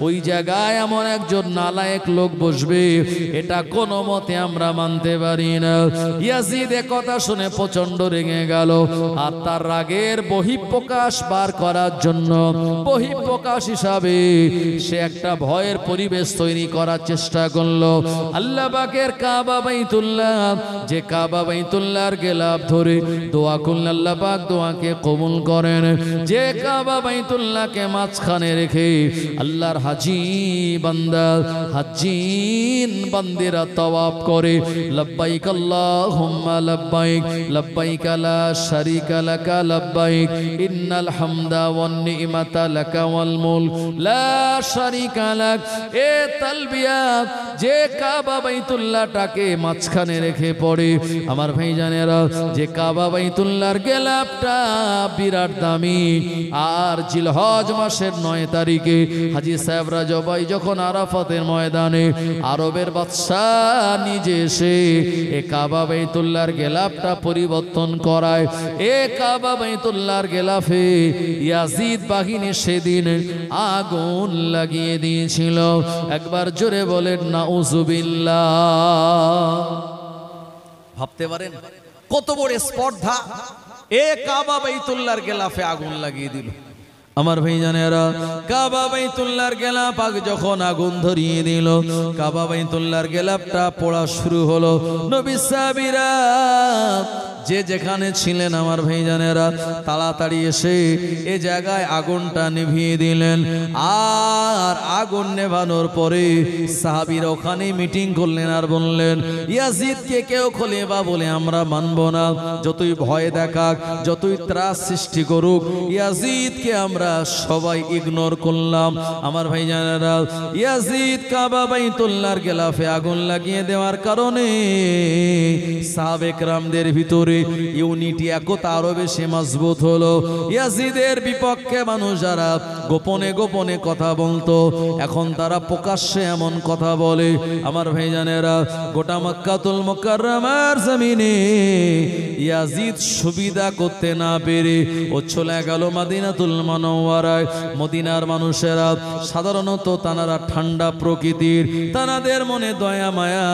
ওই জায়গায় এমন একজন নালায়েক লোক বসবে, এটা কোনো মতে আমরা মানতে পারি না। ইয়াজিদ এ কথা শুনে প্রচন্ড রেগে গেল, আর তার রাগের বহিঃপ্রকাশ বার করার জন্য বহিঃপ্রকাশ হিসাবে সে একটা ভয়ের পরিবেশ তৈরি করার চেষ্টা করলো। আল্লাহ পাকের কাবা বাইতুল্লাহ, যে কাবা বাইতুল্লাহর গেলাফ ধরে দোয়া করলে আল্লাহ পাক দোয়াকে কবুল করেন। যে কাবা বাইতুল্লাহকে মাঝখানে রেখে আল্লাহর হাজি বান্দা, হাজিন বান্দিরা তাওয়াফ করে, লব্বাইক আল্লাহুম্মা লব্বাইক, লব্বাইক লা শারীকা লাকা লব্বাইক, ইন্নাল হামদা ওয়ান নি'মাতা লাকা ওয়াল মুলক লা শারীকা লাক। এ তালবিয়া যে কাবা বাইতুল্লাহটাকে মাঝখানে রেখে পড়ে, আমার ভাইজানেরা, যে কাবা বাইতুল্লাহর গেলাফটা বিরাট দামি। আর জিলহজ মাসের 9 তারিখে হাজী সাহেবরা জবাই যখন আরাফাতের ময়দানে আরবের বাদশাহ নিজে এসে এ কাবা বাইতুল্লাহর গেলাফটা পরিবর্তন করায়। এ কাবা বাইতুল্লাহর গেলাফে ইয়াজিদ বাহিনী সেদিন আগুন লাগিয়ে দিয়েছিল। একবার জোরে বলেন নাউজুবিল্লাহ। ভাবতে পারেন কত বড় স্পর্ধা, এ কাবা বাইতুল্লাহর গেলাফে আগুন লাগিয়ে দিল। আমার ভাইজানেরা, কাবা বাইতুল্লাহর গেলাফ যখন আগুন ধরিয়ে দিল, কাবা বাইতুল্লাহর গেলাফটা পোড়া শুরু হলো। নবী সাহাবীরা যে যেখানে ছিলেন আমার ভাইজানেরা তাড়াতাড়ি এসে এ জায়গায় আগুনটা নিভিয়ে দিলেন। আর আগুন নেভানোর পরে সাহাবীরা ওখানে মিটিং করলেন আর বললেন, ইয়াজিদকে কেউ খলিফা বলে আমরা মানব না, যতই ভয় দেখাক, যতই ত্রাস সৃষ্টি করুক, ইয়াজিদকে আমরা সবাই ইগনোর করলাম। আমার ভাইজানেরা, ইয়াজিদ কাবা বাইতুল্লাহর গেলাফে আগুন লাগিয়ে দেওয়ার কারণে সাহাবে কেরামদের ভিতরে ইউনিটি, একতা আরো বেশি মজবুত হলো। ইয়াজিদের বিপক্ষে মানুষ যারা গোপনে গোপনে কথা বলতো, এখন তারা প্রকাশ্যে এমন কথা বলে। আমার ভাইজানেরা, গোটা মক্কাতুল মুকাররমার জমিনে ইয়াজিদ সুবিধা করতে না পেরে ও চলে গেল মদিনাতুল মুনাওয়ারায়। মদিনার মানুষেরা সাধারণত তারা ঠান্ডা প্রকৃতির, তাদের মনে দয়া মায়া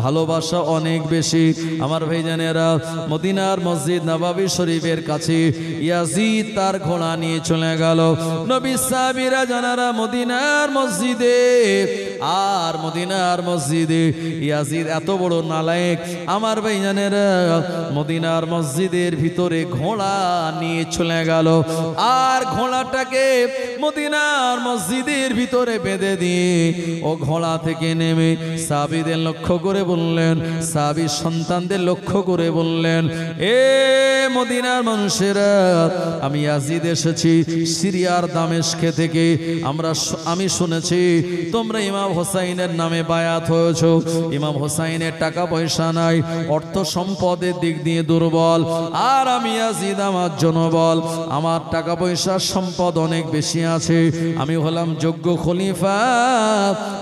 ভালোবাসা অনেক বেশি। আমার ভাইজানেরা, মদিনার মসজিদ নববী শরীফের কাছে ইয়াজিদ তার ঘোড়া নিয়ে চলে গেল। নবী সাহাবীরা জানারা মদিনার মসজিদে, আর মদিনার মসজিদে ইয়াজিদ এত বড় নালায়েক। আমার ভাইজানেরা, মদিনার মসজিদের ভিতরে ঘোড়া নিয়ে চলে গেল, আর ঘোড়াটাকে মদিনার মসজিদের ভিতরে বেঁধে দিয়ে ও ঘোড়া থেকে নেমে সাহাবীদের লক্ষ্য করে বললেন, সাহাবীর সন্তানদের লক্ষ্য করে বললেন, এ মদিনার মানুষেরা, আমি ইয়াজিদ এসেছি সিরিয়ার দামেস্কে থেকে। আমি শুনেছি তোমরা ইমাম হোসাইনের নামে বায়াত হয়েছ। ইমাম হোসাইনের টাকা পয়সা নাই, অর্থ সম্পদের দিক দিয়ে দুর্বল, আর আমি ইয়াজিদ আমার জনবল, আমার টাকা পয়সা সম্পদ অনেক বেশি আছে, আমি হলাম যোগ্য খলিফা,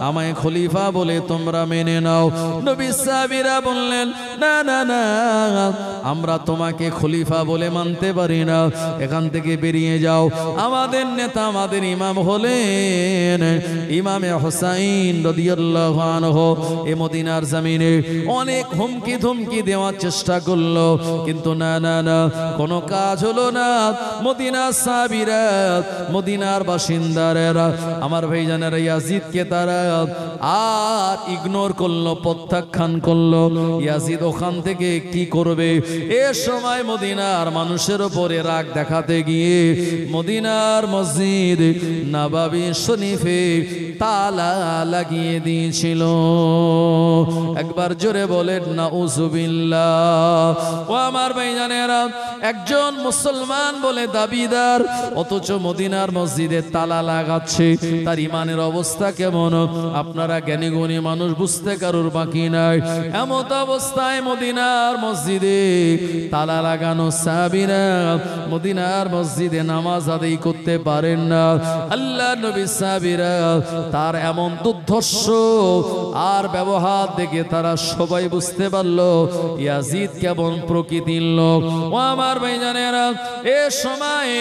আমায় খলিফা বলে তোমরা মেনে নাও। নবী সাহাবীরা বললেন, না না না, আমরা তোমাকে খলিফা বলে মানতে পারি না, এখান থেকে বেরিয়ে যাও। আমাদের নেতা, আমাদের ইমাম হলেন ইমামে হোসাইন রাদিয়াল্লাহু আনহু। এ মদিনার জমিনে অনেক হুমকি ধুমকি দেওয়ার চেষ্টা করলো, কিন্তু না না না, কোনো কাজ হলো না। মদিনার সাহাবীরা, মদিনার বাসিন্দারা, আমার ভাইজানেরা, ইয়াজিদকে তারা আর ইগনোর করলো, প্রত্যাখ্যান করলো। ইয়াজিদ ওখান থেকে কি করবে? এ সময় মদিনার মানুষের উপরে রাগ দেখাতে গিয়ে মদিনার মসজিদ নববী শরীফে তালা লাগিয়ে দিয়েছিল। একবার জোরে বলেন নাউজুবিল্লাহ। ও আমার ভাইজানেরা, একজন মুসলমান বলে দাবিদার, অথচ মদিনার মসজিদে তালা লাগাচ্ছে। তার ইমানের অবস্থা কেমন আপনারা জ্ঞানী গুণী মানুষ বুঝতে কারোর বাকি নাই। এমত অবস্থায় মদিনার মসজিদে তালা লাগানো সাহাবীরা মদিনার মসজিদে নামাজ আদায় করতে পারেন না। আল্লাহ নবী সাহাবীরা তার এমন দুর্ধর্ষ আর ব্যবহার দেখে তারা সবাই বুঝতে পারলো ইয়াজিদ কেমন প্রকৃতির লোক। ও আমার ভাইজানেরা, এ সময়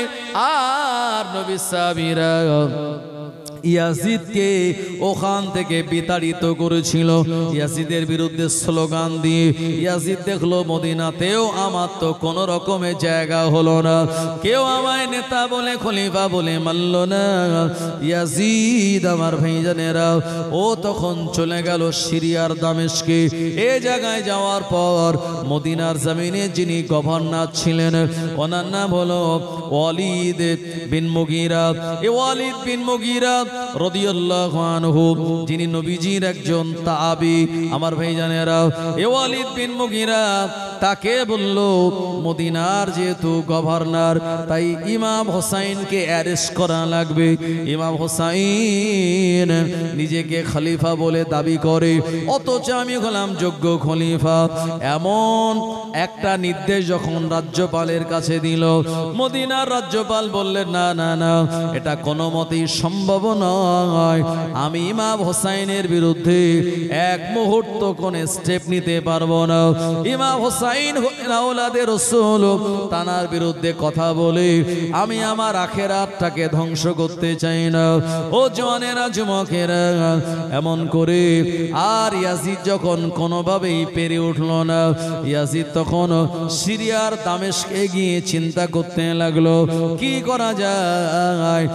আর নবী সাহাবীরা ইয়াজিদকে ওখান থেকে বিতাড়িত করেছিল। ইয়াজিদের বিরুদ্ধে স্লোগান দিয়ে ইয়াজিদ দেখলো মদিনাতেও আমার তো কোনো রকমের জায়গা হলো না, কেউ আমায় নেতা বলে খলিফা বলে মানল না। ইয়াজিদ আমার ভাইজানেরা ও তখন চলে গেল সিরিয়ার দামেস্কে। এ জায়গায় যাওয়ার পর মদিনার জমিনে যিনি গভর্নর ছিলেন ওনার নাম হলো ওয়ালিদ বিন মুগীরা। এ ওয়ালিদ বিন মুগীরা রাদিয়াল্লাহু আনহু যিনি নবীজির একজন তাবী। আমার ভাইজানেরা, এ ওয়ালিদ বিন মুগীরা তাকে বলল মদিনার যেহেতু গভর্নর তাই ইমাম হোসাইনকে অ্যারেস্ট করা লাগবে। ইমাম হোসাইন নিজেকে খলিফা বলে দাবি করে, অথচ আমি হলাম যোগ্য খলিফা। এমন একটা নির্দেশ যখন রাজ্যপালের কাছে দিল, মদিনার রাজ্যপাল বললেন না না না, এটা কোনো মতেই সম্ভব নয়। আমি ইমাম হোসাইনের বিরুদ্ধে এক মুহূর্ত কোন স্টেপ নিতে পারবো না। ইমাম হোসাইন আওলাদে রাসূল, তানার বিরুদ্ধে কথা বলে আমি আমার আখিরাতটাকে ধ্বংস করতে চাই না। ও জওয়ানেরা, যুবকেরা, এমন করে আর ইয়াজিদ যখন কোনোভাবেই পেরে উঠল না, ইয়াজিদ তখন সিরিয়ার দামেস্কে গিয়ে চিন্তা করতে লাগলো কি করা যায়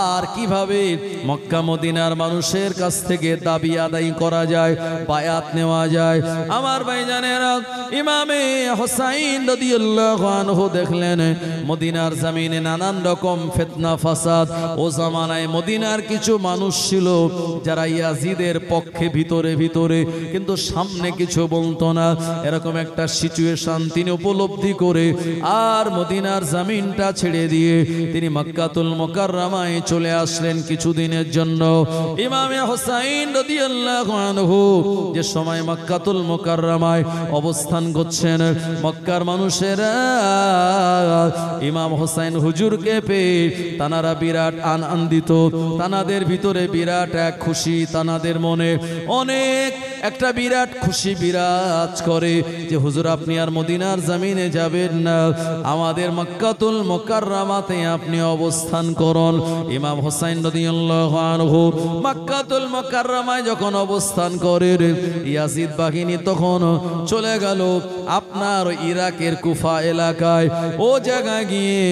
আর কিভাবে মক্কা মদিনার মানুষের কাছ থেকে দাবি আদায় করা যায়, বায়াত নেওয়া যায়। আমার ভাইজানেরা, ইমামে হোসাইন রাদিয়াল্লাহু আনহু দেখলেন মদিনার জমিনে নানান রকম ফিতনা ফাসাদ। ও জামানায় মদিনার কিছু মানুষ ছিল যারা ইয়াজিদের পক্ষে ভিতরে ভিতরে, কিন্তু সামনে কিছু বলতো না। এরকম একটা সিচুয়েশন তিনি উপলব্ধি করে আর মদিনার জমিনটা ছেড়ে দিয়ে তিনি মক্কাতুল মুকাররমায় চলে আসলেন কিছুদিনের জন্য। ইমামে হোসাইন রাদিয়াল্লাহু আনহু যে সময় মক্কাতুল মুকাররমায় অবস্থান করছেন, মক্কার মানুষেরা ইমাম হোসাইন হুজুরকে পেয়ে তানারা বিরাট আনন্দিত, তানাদের ভিতরে বিরাট এক খুশি, তানাদের মনে অনেক একটা বিরাট খুশি বিরাজ করে যে হুজুর আপনি আর মদিনার জমিনে যাবেন না, আমাদের মক্কাতুল মুকাররমাতে আপনি অবস্থান করুন। ইমাম হোসাইন রাদিয়াল্লাহু আনহু মক্কাতুল মুকাররমায় যখন অবস্থান করে, ইয়াজিদ বাহিনী তখন চলে গেল আপনার ইরাকের কুফা এলাকায়। ও জায়গায় গিয়ে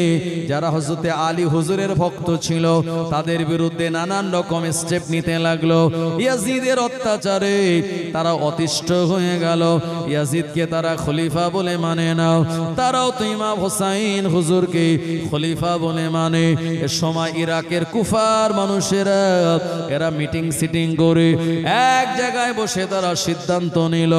যারা হযরতে আলী হুজুরের ভক্ত ছিল তাদের বিরুদ্ধে নানান রকম স্টেপ নিতে লাগলো। ইয়াজিদের অত্যাচারে তারা অতিষ্ঠ হয়ে গেল, ইয়াজিদকে তারা খলিফা বলে মানে না, তারাও তো ইমাম হোসাইন হুজুরকে খলিফা বলে মানে। এ সময় ইরাকের কুফার মানুষেরা এরা মিটিং সিটিং করে এক জায়গায় বসে তারা সিদ্ধান্ত নিল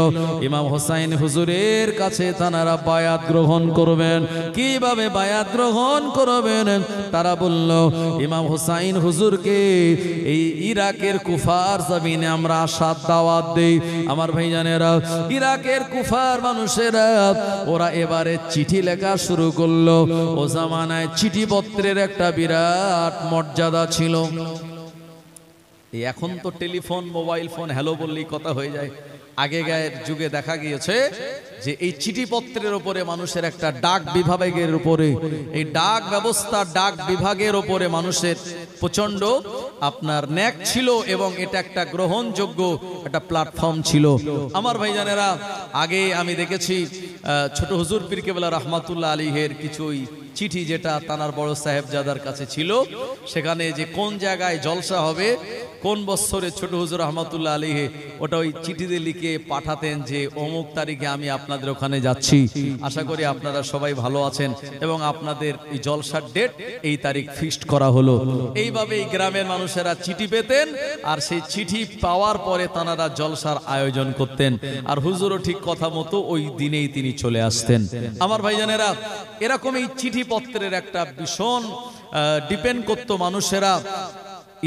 ইমাম হোসাইন হুজুরের কাছে তারা বায়াত গ্রহণ করবেন। কিভাবে বায়াত গ্রহণ করবেন? তারা বলল ইমাম হোসাইন হুজুরকে এই ইরাকের কুফার জমিনে আমরা আসার দাওয়াত দেই। আমার ভাইজানেরা, ইরাকের কুফার মানুষেরা ওরা এবারে চিঠি লেখা শুরু করলো। ও জামানায় চিঠিপত্রের একটা বিরাট মর্যাদা ছিল। এখন তো টেলিফোন মোবাইল ফোন হ্যালো বললেই কথা হয়ে যায়। আগেকার যুগে দেখা গিয়েছে যে এই চিঠিপত্রের উপরে মানুষের একটা ডাক বিভাগের উপরে, এই ডাক ব্যবস্থা ডাক বিভাগের উপরে মানুষের প্রচন্ড আপনার ন্যাক ছিল এবং এটা একটা গ্রহণযোগ্য একটা প্ল্যাটফর্ম ছিল। আমার ভাইজানেরা, আগে আমি দেখেছি ছোট হুজুর পীর কেবলা রহমাতুল্লাহ আলাইহির কিছুই চিঠি যেটা তানার বড় সাহেবজাদার কাছে ছিল, সেখানে যে কোন জায়গায় জলসা হবে, কোন বছরে ছোট হুজুর রহমাতুল্লাহ আলাইহি ওটা ওই চিঠিতে লিখে পাঠাতেন যে অমুক তারিখে আমি আপনাদের ওখানে যাচ্ছি। আশা করি আপনারা সবাই ভালো আছেন এবং আপনাদের এই জলসার ডেট এই তারিখ ফিক্সড করা হলো। এইভাবে এই গ্রামের মানুষেরা চিঠি পেতেন আর সেই চিঠি পাওয়ার পরে তানারা জলসার আয়োজন করতেন আর হুজুরও ঠিক কথা মতো ওই দিনেই তিনি চলে আসতেন। আমার ভাইজানেরা, এরকম এই চিঠিপত্রের একটা ভীষণ ডিপেন্ড করতো মানুষেরা।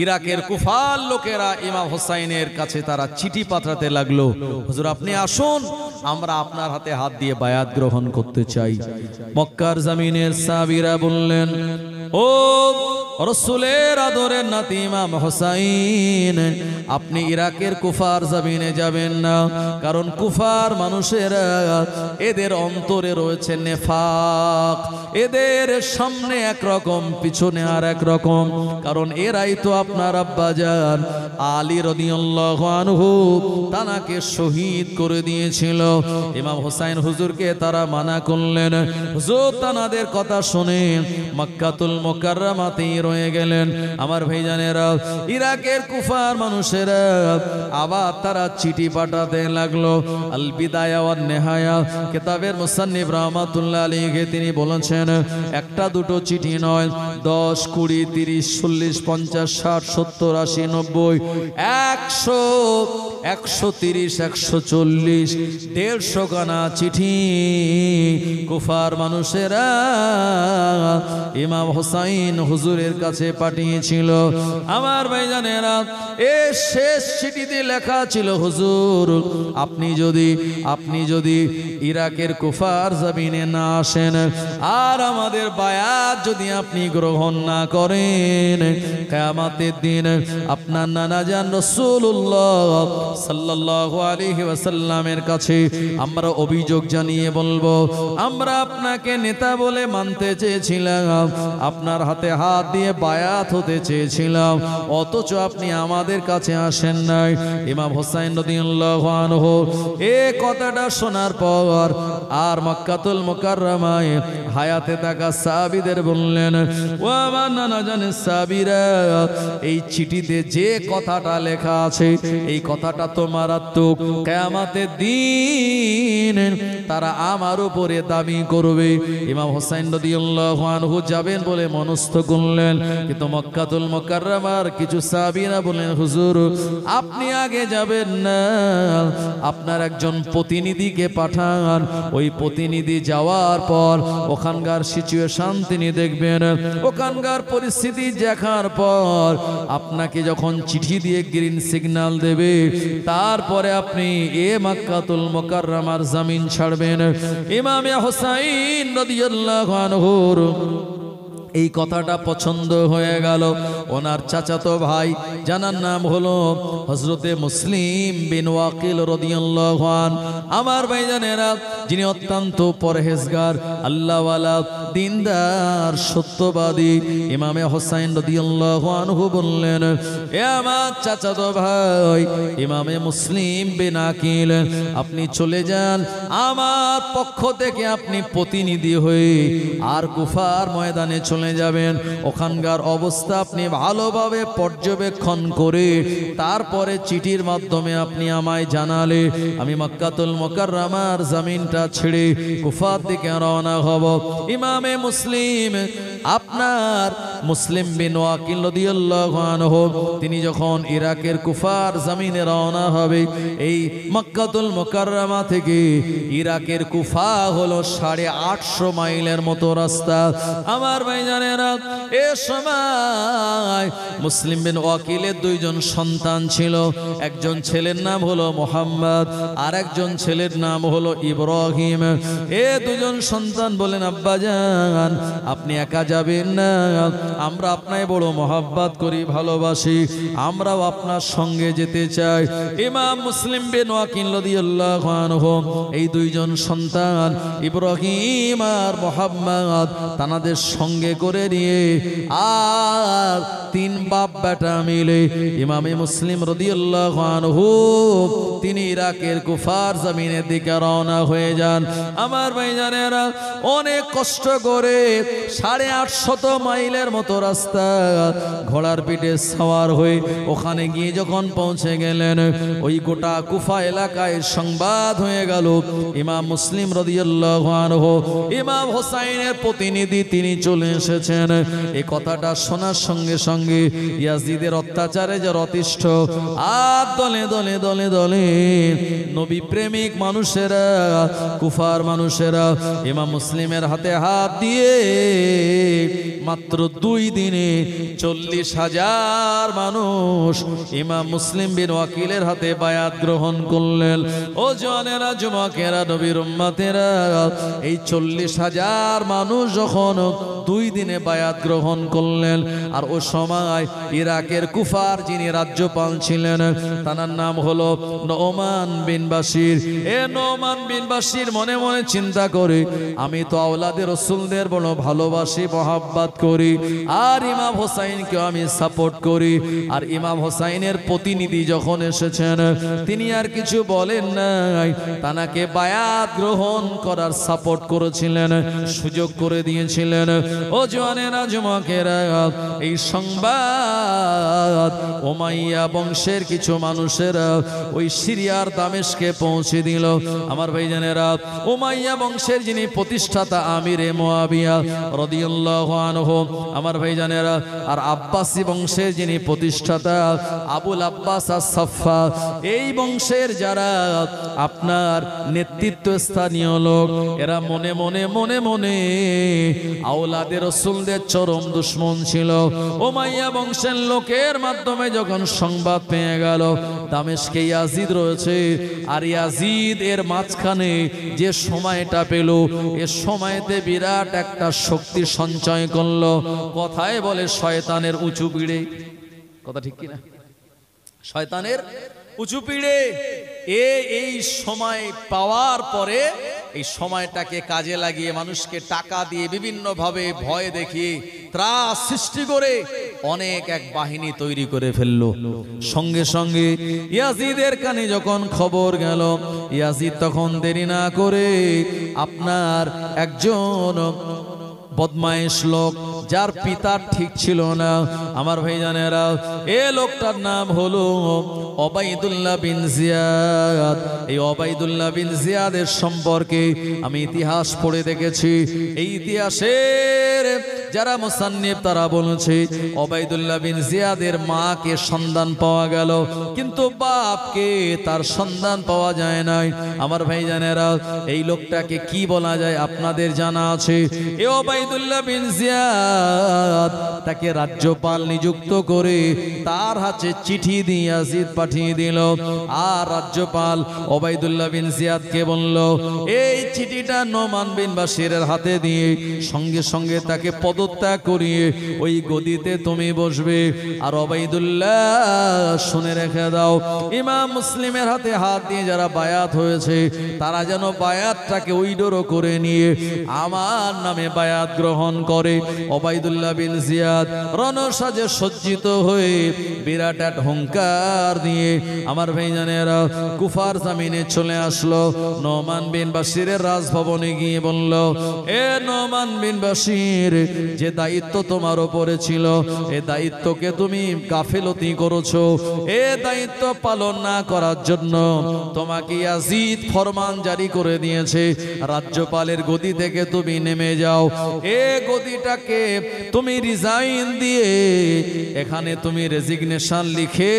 ইরাকের কুফার লোকেরা ইমাম হোসাইনের কাছে তারা চিঠি পাঠাতে লাগলো, হুজুর আপনি আসুন, আমরা আপনার হাতে হাত দিয়ে বায়াত গ্রহণ করতে চাই। মক্কার জমিনের সাহাবীরা বললেন, ও রাসূলের আদরের নাতি ইমাম হোসাইন, আপনি ইরাকের কুফার জমিনে যাবেন না, কারণ কুফার মানুষেরা এদের অন্তরে রয়েছে নেফাক, এদের সামনে একরকম পিছনে আর একরকম, কারণ এরাই তো আপনার আব্বাজান আলী রাদিয়াল্লাহু আনহু তানাকে শহীদ করে দিয়েছিল। ইমাম হোসাইন হুজুরকে তারা মানা করলেন। হুজুর তানাদের কথা শুনে মক্কাতুল মুকাররমাতেই রয়ে গেলেন। আমার ভাইজানেরা, ইরাকের কুফার মানুষেরা আবার তারা চিঠি পাঠাতে লাগলো। আল বিদায়া ওয়ান নেহায়া কিতাবের মুসান্নিফ রাহমাতুল্লাহ আলাইহি তিনি বলেছেন, একটা দুটো চিঠি নয়, 10, 20, 30, 40, 50, 60, 70, 80, 90, 100, 130, 140, 150 খানা চিঠি কুফার মানুষেরা ইমাম হোসাইন হুজুরের কাছে পাঠিয়েছিল। আমার ভাইজানেরা, এই শেষ চিঠিতে লেখা ছিল, হুজুর আপনি যদি ইরাকের কুফার জমিনে না আসেন আর আমাদের বায়াত যদি আপনি গ্রহণ না করেন, কিয়ামতের দিন আপনার নানাজান রাসূলুল্লাহ সাল্লাল্লাহু আলাইহি ওয়াসাল্লামের কাছে আমরা অভিযোগ জানিয়ে বলবো, আমরা আপনাকে নেতা বলে মানতে চেয়েছিলাম, আপনার হাতে হাত দিয়ে বায়াত হতে চেয়েছিলাম, অথচ আপনি আমাদের কাছে আসেন নাই। ইমাম হোসাইন রাদিয়াল্লাহু আনহু এই কথাটা শোনার পর আর মক্কাতুল মুকাররমায় হায়াতে থাকা সাহাবীদের বললেন, ও আমার নানা জানের সাহাবীরা, এই চিঠিতে যে কথাটা লেখা আছে এই কথাটা তো মারাত্মক। কিয়ামতের দিন তারা আমার উপরে দাবি করবে। ইমাম হোসাইন রাদিয়াল্লাহু আনহু যাবেন বলে মনস্থ করলেন, কিন্তু মক্কাতুল মুকাররমার কিছু সাহাবীরা বলেন, হুজুর আপনি আগে যাবেন না, আপনার একজন প্রতিনিধিকে পাঠান, ওই প্রতিনিধি যাওয়ার পর ওখানকার সিচুয়েশন তিনি দেখবেন, ওখানকার পরিস্থিতি দেখার পর আপনাকে যখন চিঠি দিয়ে গ্রিন সিগন্যাল দেবে তারপরে আপনি এ মক্কাতুল মুকাররমার জমিন ছাড়বেন। ইমামে হোসাইন রাদিয়াল্লাহু আনহুর এই কথাটা পছন্দ হয়ে গেল। ওনার চাচাতো ভাই জানার নাম হলো হযরতে মুসলিম বিন ওয়াকিল রাদিয়াল্লাহু আন। আমার ভাইজানেরা, যিনি অত্যন্ত পরহেজগার, আল্লাহওয়ালা, দিনদার, সত্যবাদী, ইমামে হোসাইন রাদিয়াল্লাহু আনহু বললেন, এ আমার চাচাতো ভাই ইমামে মুসলিম বিন আকিল, আপনি চলে যান, আমার পক্ষ থেকে আপনি প্রতিনিধি হয়ে আর কুফার ময়দানে চলে যাবেন, ওখানকার অবস্থা আপনি ভালোভাবে পর্যবেক্ষণ করে তারপরে চিঠির মাধ্যমে আপনি আমায় জানালে আমি মক্কাতুল মুকাররমার জমিনটা ছেড়ে কুফার দিকে রওনা হব। ইমামে মুসলিম আপনার মুসলিম বিন ওয়াকিল রাদিয়াল্লাহু আনহু তিনি যখন ইরাকের কুফার জমিনে রওনা হবে, এই মক্কাতুল মুকাররমা থেকে ইরাকের কুফা হলো 850 মাইলের মতো রাস্তা। আমার ভাইজানেরা, এ সময় মুসলিম বিন ওয়াকিলের 2 জন সন্তান ছিল, একজন ছেলের নাম হলো মুহাম্মদ আর একজন ছেলের নাম হলো ইব্রাহিম। এ 2 জন সন্তান বলেন, আব্বাজান আপনি একা যাবেন না, আমরা আপনাকে বড় মহব্বত করি, ভালোবাসি, আমরাও আপনার সঙ্গে যেতে চাই। ইমাম মুসলিম বিন ওয়াকিল রাদিয়াল্লাহু আনহু এই 2 জন সন্তান ইব্রাহিম আর মুহাম্মদ তানাদের সঙ্গে করে নিয়ে আর 3 বাপ বেটা মিলে ইমামে মুসলিম রাদিয়াল্লাহু আনহু তিনি ইরাকের কুফার জমিনের দিকে রওনা হয়ে যান। আমার ভাইজানেরা, অনেক কষ্ট করে 850 মাইলের মতো রাস্তা ঘোড়ার পিঠে সওয়ার হয়ে ওখানে গিয়ে যখন পৌঁছে গেলেন, ওই গোটা কুফা এলাকায় সংবাদ হয়ে গেল ইমাম মুসলিম রাদিয়াল্লাহু আনহু ইমাম হোসাইনের প্রতিনিধি তিনি চলে এসেছেন। এই কথাটা শোনার সঙ্গে সঙ্গে ইয়াজিদের অত্যাচারে যারা অতিষ্ঠ আর দলে দলে দলে দলে নবী প্রেমিক মানুষেরা, কুফার মানুষেরা ইমাম মুসলিমের হাতে হাত দিয়ে মাত্র 2 দিনে 40,000 মানুষ ইমাম মুসলিম বিন ওয়াকিলের হাতে বায়াত গ্রহণ করলেন। ও জওয়ানেরা, যুবকেরা, নবীর উম্মতেরা, এই 40,000 মানুষ যখন 2 দিনে বায়াত গ্রহণ করলেন, আর ও সময় ইরাকের কুফার যিনি রাজ্যপাল ছিলেন তার নাম হলো নোমান বিন বাশির। এ নোমান বিন বাশির মনে মনে চিন্তা করে, আমি তো আওলাদে রাসূলদের বড় ভালোবাসি, মহাব্বত করি, আর ইমাম হোসাইনকে আমি সাপোর্ট করি। আর ইমাম হোসাইনের প্রতিনিধি যখন এসেছেন তিনি আর কিছু বলেন নাই, তানাকে বায়াত গ্রহণ করার সাপোর্ট করেছিলেন, সুযোগ করে দিয়েছিলেন। ও জওয়ানেরা, যুবকেরা, এই সংবাদ উমাইয়া বংশের কিছু মানুষেরা ওই সিরিয়ার দামেস্কে পৌঁছে দিল। আমার ভাইজানেরা, উমাইয়া বংশের যিনি প্রতিষ্ঠাতা আমিরে মুয়াবিয়া রাদিয়াল্লাহু আনহু, আমার ভাইজানেরা, আর আব্বাসী বংশের যিনি প্রতিষ্ঠাতা আবুল আব্বাস আস-সাফফা, এই বংশের যারা আপনার নেতৃত্ব স্থানীয় লোক, এরা মনে মনে মনে মনে আওলাদে রাসূলদের চরম দুশমন ছিল। উমাইয়া বংশের লোকের মাধ্যমে যখন সংবাদ পেয়ে গেল দামেস্কে ইয়াজিদ রয়েছে, আর ইয়াজিদ এর মাঝখানে যে সময়টা পেল, এ সময়তে বিরাট একটা শক্তি সঞ্চয় করলো। কথায় বলে শয়তানের উঁচু পিড়ে, কথা ঠিক কিনা? শয়তানের উঁচু পিড়ে এই সময় পাওয়ার পরে এই সময়টাকে কাজে লাগিয়ে মানুষকে টাকা দিয়ে বিভিন্ন ভাবে ভয় দেখিয়ে ত্রাস সৃষ্টি করে অনেক এক বাহিনী তৈরি করে ফেললো। সঙ্গে সঙ্গে ইয়াজিদের কানে যখন খবর গেল, ইয়াজিদ তখন দেরি না করে আপনার একজন বদমাইশ লোক, যার পিতা ঠিক ছিল না, আমার ভাইজানেরা, এ লোকটার নাম হলো ওবাইদুল্লাহ বিন জিয়াদ। এই ওবাইদুল্লাহ বিন জিয়াদের সম্পর্কে আমি ইতিহাস পড়ে দেখেছি। এই ইতিহাসের যারা মুসান্নিফ তারা বলেছে ওবাইদুল্লাহ বিন জিয়াদের মাকে সন্ধান পাওয়া গেল, কিন্তু বাপকে তার সন্ধান পাওয়া যায় নাই। আমার ভাইজানেরা, এই লোকটাকে কি বলা যায় আপনাদের জানা আছে? এ ওবাইদুল্লাহ বিন জিয়াদ তাকে রাজ্যপাল নিযুক্ত করে তার হাতে চিঠি দিয়ে ইয়াজিদ পাঠিয়ে দিল। আর রাজ্যপাল ওবাইদুল্লাহ বিন জিয়াদকে বলল, এই চিঠিটা নোমান বিন বাশিরের হাতে দিয়ে সঙ্গে সঙ্গে তাকে পদত্যাগ করিয়ে ওই গদিতে তুমি বসবে। আর ওবাইদুল্লাহ, শুনে রেখে দাও, ইমাম মুসলিমের হাতে হাত দিয়ে যারা বায়াত হয়েছে তারা যেন বায়াতটাকে উইডোরো করে নিয়ে আমার নামে বায়াত গ্রহণ করে। ওবাইদুল্লাহ বিন জিয়াদ রণসাজে সজ্জিত হয়ে বিরাট এক হুঙ্কার দিয়ে আমার ভাইজানেরা কুফার জামিনে চলে আসলো। নোমান বিন বাশিরের রাজভবনে গিয়ে বলল, এ নোমান বিন বাশির, যে দায়িত্ব তোমার উপরে ছিল এ দায়িত্বকে তুমি গাফিলতি করেছো। এ দায়িত্ব পালন না করার জন্য তোমাকে ইয়াজিদ ফরমান জারি করে দিয়েছে, রাজ্যপালের গদি থেকে তুমি নেমে যাও। এ গদিটাকে তুমি রিজাইন দিয়ে এখানে তুমি রেজিগনেশন লিখে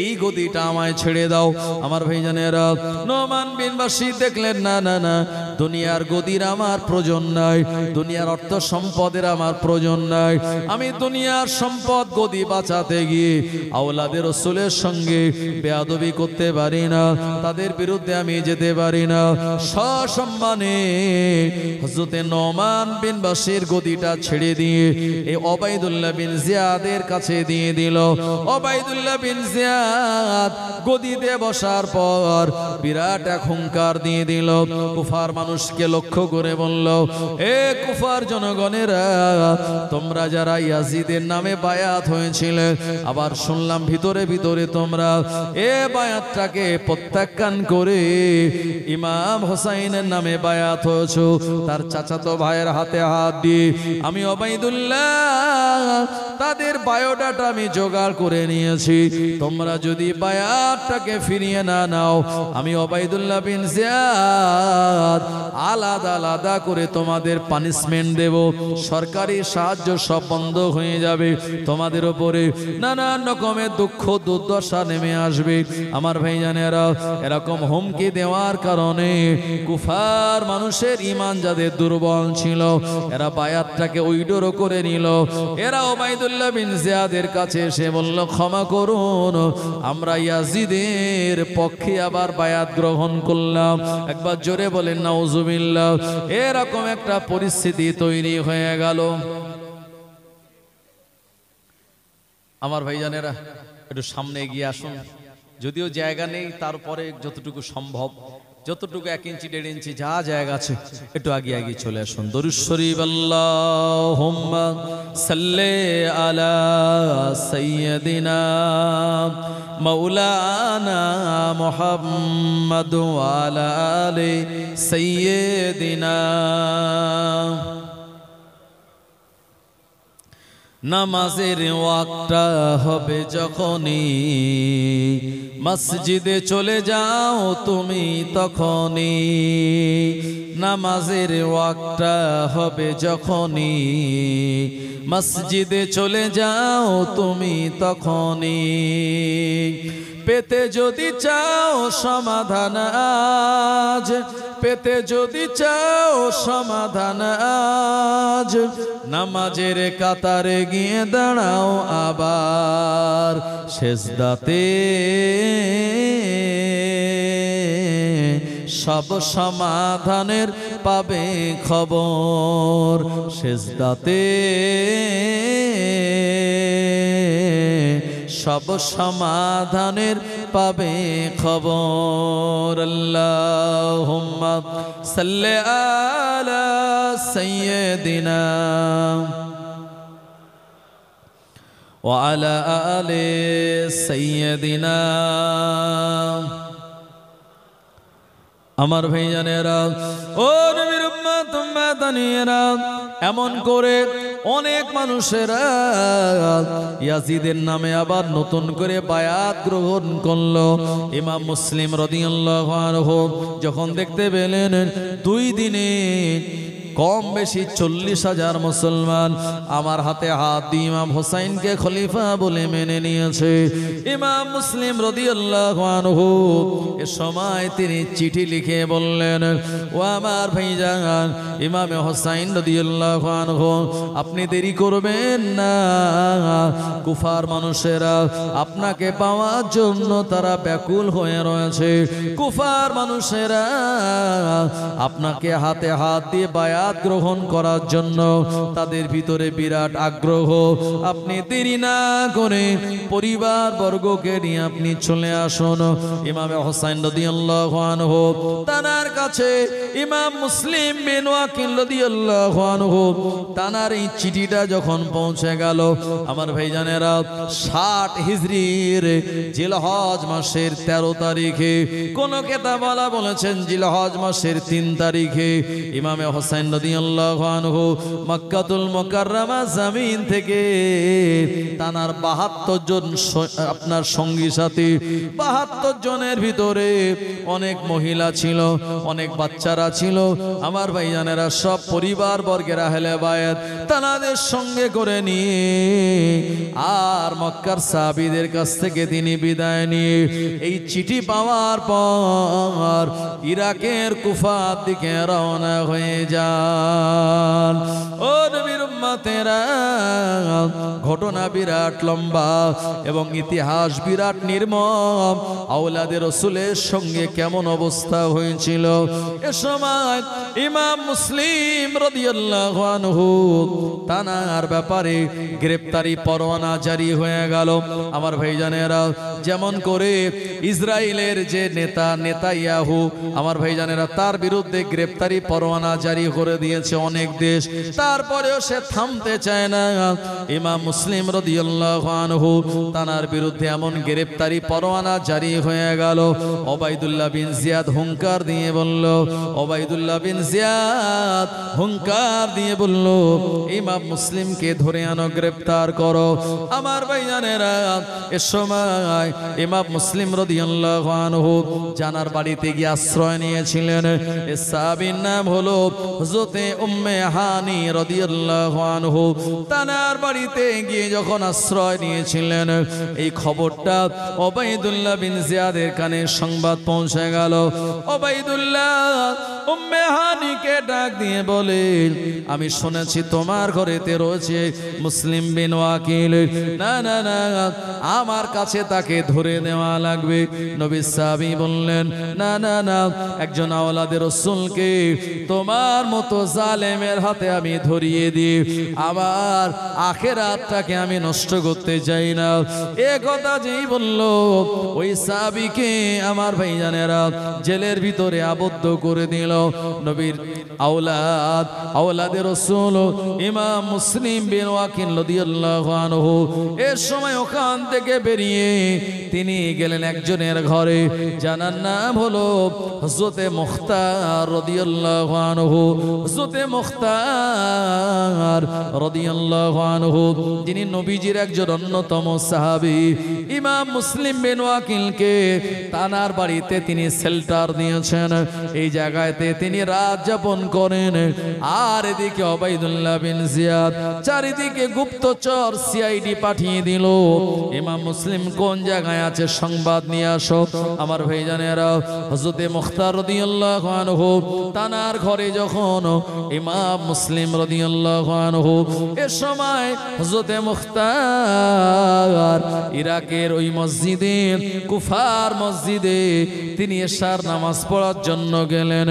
এই গদিটা আমায় ছেড়ে দাও। আমার ভাইজানেরা, নোমান বিন বাশির দেখলেন, না না না, দুনিয়ার গদির আমার প্রয়োজন নাই, দুনিয়ার অর্থ সম্পদের আমার প্রয়োজন নাই। আমি দুনিয়ার সম্পদ গদি বাঁচাতে গিয়ে আওলাদের রাসূলের সঙ্গে বেয়াদবি করতে পারি না, তাদের বিরুদ্ধে আমি যেতে পারি না। সসম্মানে হযরতে নোমান বিন বাশির গদিটা ছেড়ে দিয়ে এই ওবাইদুল্লাহ বিন জিয়াদের কাছে দিয়ে দিল। ওবাইদুল্লাহ বিন জিয়াদ বায়াত গদিতে বসার পর বিরাট এক হুঙ্কার দিয়ে দিল। কুফার মানুষকে লক্ষ্য করে বলল, এ কুফার জনগণেরা, তোমরা যারা ইয়াজিদের নামে বায়াত হয়েছিলে, আবার শুনলাম ভিতরে ভিতরে তোমরা এ বায়াতটাকে প্রত্যাখ্যান করে ইমাম হোসাইনের নামে বায়াত হয়েছো। তার চাচাতো ভাইয়ের হাতে হাত দিয়ে আমি ওবাইদুল্লাহ তাদের বায়োডাটা আমি জোগাড় করে নিয়েছি। তোমরা যদি বায়াতটাকে ফিরিয়ে না নাও, আমি ওবাইদুল্লাহ বিন জিয়াদ আলাদা আলাদা করে তোমাদের পানিশমেন্ট দেব। সরকারি সাহায্য সব বন্ধ হয়ে যাবে, তোমাদের উপরে নানান রকমের দুঃখ দুর্দশা নেমে আসবে। আমার ভাইজানেরা, এরকম হুমকি দেওয়ার কারণে কুফার মানুষের ঈমান যাদের দুর্বল ছিল, এরা বায়াতটাকে উইড্র করে নিল। এরা ওবাইদুল্লাহ বিন জিয়াদের কাছে এসে বলল, ক্ষমা করুন, আমরা ইয়াজিদের পক্ষে আবার বায়াত গ্রহণ করলাম। একবার জোরে বলেন নাউজুবিল্লাহ। এরকম একটা পরিস্থিতি তৈরি হয়ে গেল। আমার ভাইজানেরা, একটু সামনে এগিয়ে আসুন। যদিও জায়গা নেই, তারপরে যতটুকু সম্ভব, যতটুকু 1 ইঞ্চি 1.5 ইঞ্চি যা জায়গা আছে একটু আগে আগে চলে আসুন। দরুদ শরীফ আল্লাহুম্মা সাল্লি আলা সাইয়্যিদিনা মাওলানা মুহাম্মাদ ওয়া আলা আলি সাইয়্যিদিনা। নামাজের ওয়াক্তটা হবে যখনই, মসজিদে চলে যাও তুমি তখনই। নামাজের ওয়াক্তটা হবে যখনই, মসজিদে চলে যাও তুমি তখনই। পেতে যদি চাও সমাধান আজ, পেতে যদি চাও সমাধান আজ, নামাজের কাতারে গিয়ে দাঁড়াও আবার সেজদাতে। সব সমাধানের পাবে খবর সেজদাতে, সব সমাধানের পাবে খবর। আল্লাহুম্মা সাল্লি আলা সাইয়্যিদিনা ওয়া আলা আলি সাইয়্যিদিনা। আমার ভাইজানেরা, ও নবীর উম্মত উম্মাতানিরা, এমন করে অনেক মানুষেরা ইয়াজিদের নামে আবার নতুন করে বায়াত গ্রহণ করলো। ইমাম মুসলিম রাদিয়াল্লাহু আনহু যখন দেখতে পেলেন 2 দিনে কম বেশি 40,000 মুসলমান আমার হাতে হাত দিয়ে ইমাম হোসাইনকে খলিফা বলে মেনে নিয়েছে, ইমাম মুসলিম রাদিয়াল্লাহু আনহু এ সময় তিনি চিঠি লিখে বললেন, ও আমার ভাইজান ইমাম হোসাইন রাদিয়াল্লাহু আনহু, আপনি দেরি করবেন না। কুফার মানুষেরা আপনাকে পাওয়ার জন্য তারা ব্যাকুল হয়ে রয়েছে। কুফার মানুষেরা আপনাকে হাতে হাত দিয়ে বায়াত গ্রহণ করার জন্য তাদের ভিতরে বিরাট আগ্রহ। আপনি দেরি না করে পরিবার বর্গকে নিয়ে আপনি চলে আসুন। ইমাম হোসাইন রাদিয়াল্লাহু আনহু তানার কাছে ইমাম মুসলিম বিন ওয়াকিল রাদিয়াল্লাহু আনহু তানার এই চিঠিটা যখন পৌঁছে গেল, আমার ভাইজানেরা 60 হিজরির জিলহজ মাসের 13 তারিখে, কোন কিতাবওয়ালা বলেছেন জিলহজ মাসের 3 তারিখে ইমাম হোসাইন রাদিয়াল্লাহু আনহু মক্কাতুল মুকাররমা জমিন থেকে তানার 72 জন আপনার সঙ্গী সাথী, 72 জনের ভিতরে অনেক মহিলা ছিল, অনেক বাচ্চারা ছিল। আমার ভাইজানেরা সব পরিবার বর্গের আহলে বায়াত তানাদের সঙ্গে করে নিয়ে আর মক্কার সাহাবীদের কাছ থেকে তিনি বিদায় নিয়ে এই চিঠি পাওয়ার পর ইরাকের কুফার দিকে রওনা হয়ে যান। ও নবীর উম্মতেরা, ঘটনা বিরাট লম্বা এবং ইতিহাস বিরাট নির্মম। আওলাদে রসুলের সঙ্গে কেমন অবস্থা হয়েছিল এ সময় ইমাম মুসলিম রাদিয়াল্লাহু আনহু তানার ব্যাপারে গ্রেফতারি পরোয়ানা জারি হয়ে গেল। আমার ভাইজানেরা, যেমন করে ইসরায়েলের যে নেতানিয়াহু আমার ভাইজানেরা তার বিরুদ্ধে গ্রেফতারি পরোয়ানা জারি করে দিয়েছে অনেক দেশ, তারপরেও সে থামতে চায় না। ইমাম মুসলিম রাদিয়াল্লাহু আনহু তানার বিরুদ্ধে এমন গ্রেফতারি পরোয়ানা জারি হয়ে গেল। ওবাইদুল্লাহ বিন জিয়াদ হুঙ্কার দিয়ে বলল, ওবাইদুল্লাহ বিন জিয়াদ হুঙ্কার দিয়ে বলল, ইমাম মুসলিমকে ধরে আনো, গ্রেফতার করো। আমার ভাইজানেরা, এ সময় ইমাম মুসলিম রাদিয়াল্লাহু আনহু জানার বাড়িতে গিয়ে আশ্রয় নিয়েছিলেন। এ সাহাবীর নাম হলো হযরতে উম্মে হানি রাদিয়াল্লাহু আনহু। তানার বাড়িতে গিয়ে যখন আশ্রয় নিয়েছিলেন, এই খবরটা ওবাইদুল্লাহ বিন জিয়াদের কানে সংবাদ পৌঁছে গেল। ওবাইদুল্লাহ উম্মে হানিকে ডাক দিয়ে বলে, আমি শুনেছি তোমার ঘরেতে রয়েছে মুসলিম বিন ওয়াকিল। না না না, আমার কাছে তাকে ধরে নেওয়া লাগবে। নবী সাহাবী বললেন, না না না, একজন আওলাদে রাসূলকে তোমার মতো জালেমের হাতে আমি ধরিয়ে দিই, আমার আখিরাতটাকে আমি নষ্ট করতে চাই না। এ কথা যেই বলল, ওই সাহাবীকে আমার ভাইজানেরা জেলের ভিতরে আবদ্ধ করে দিল। নবীর আওলাদে রাসূল ইমাম মুসলিম বিন ওয়াকিল রাদিয়াল্লাহু আনহু এর সময় ওখান থেকে বেরিয়ে তিনি গেলেন একজনের ঘরে, জানার নাম হলো হযরতে মুখতার রাদিয়াল্লাহু আনহু। হযরতে মুখতার রাদিয়াল্লাহু আনহু যিনি নবীজির একজন অন্যতম সাহাবী। ইমাম মুসলিম বিন ওয়াকিলকে তানার বাড়িতে তিনি শেল্টার দিয়েছেন, এই জায়গাতে তিনি রাত যাপন করেন। আর এদিকে ওবাইদুল্লাহ বিন জিয়াদ চারিদিকে গুপ্তচর সিআইডি পাঠিয়ে দিল, ইমাম মুসলিম কোন জায়গায় আছে সংবাদ নিয়ে আসো। আমার ভাইজানেরা, হযরতে মুখতার রাদিয়াল্লাহু আনহু তানার ঘরে যখন ইমাম মুসলিম রাদিয়াল্লাহু আনহু এ সময় হযরতে মুখতার ইরাকের ওই মসজিদে, কুফার মসজিদে তিনি এশার নামাজ পড়ার জন্য গেলেন।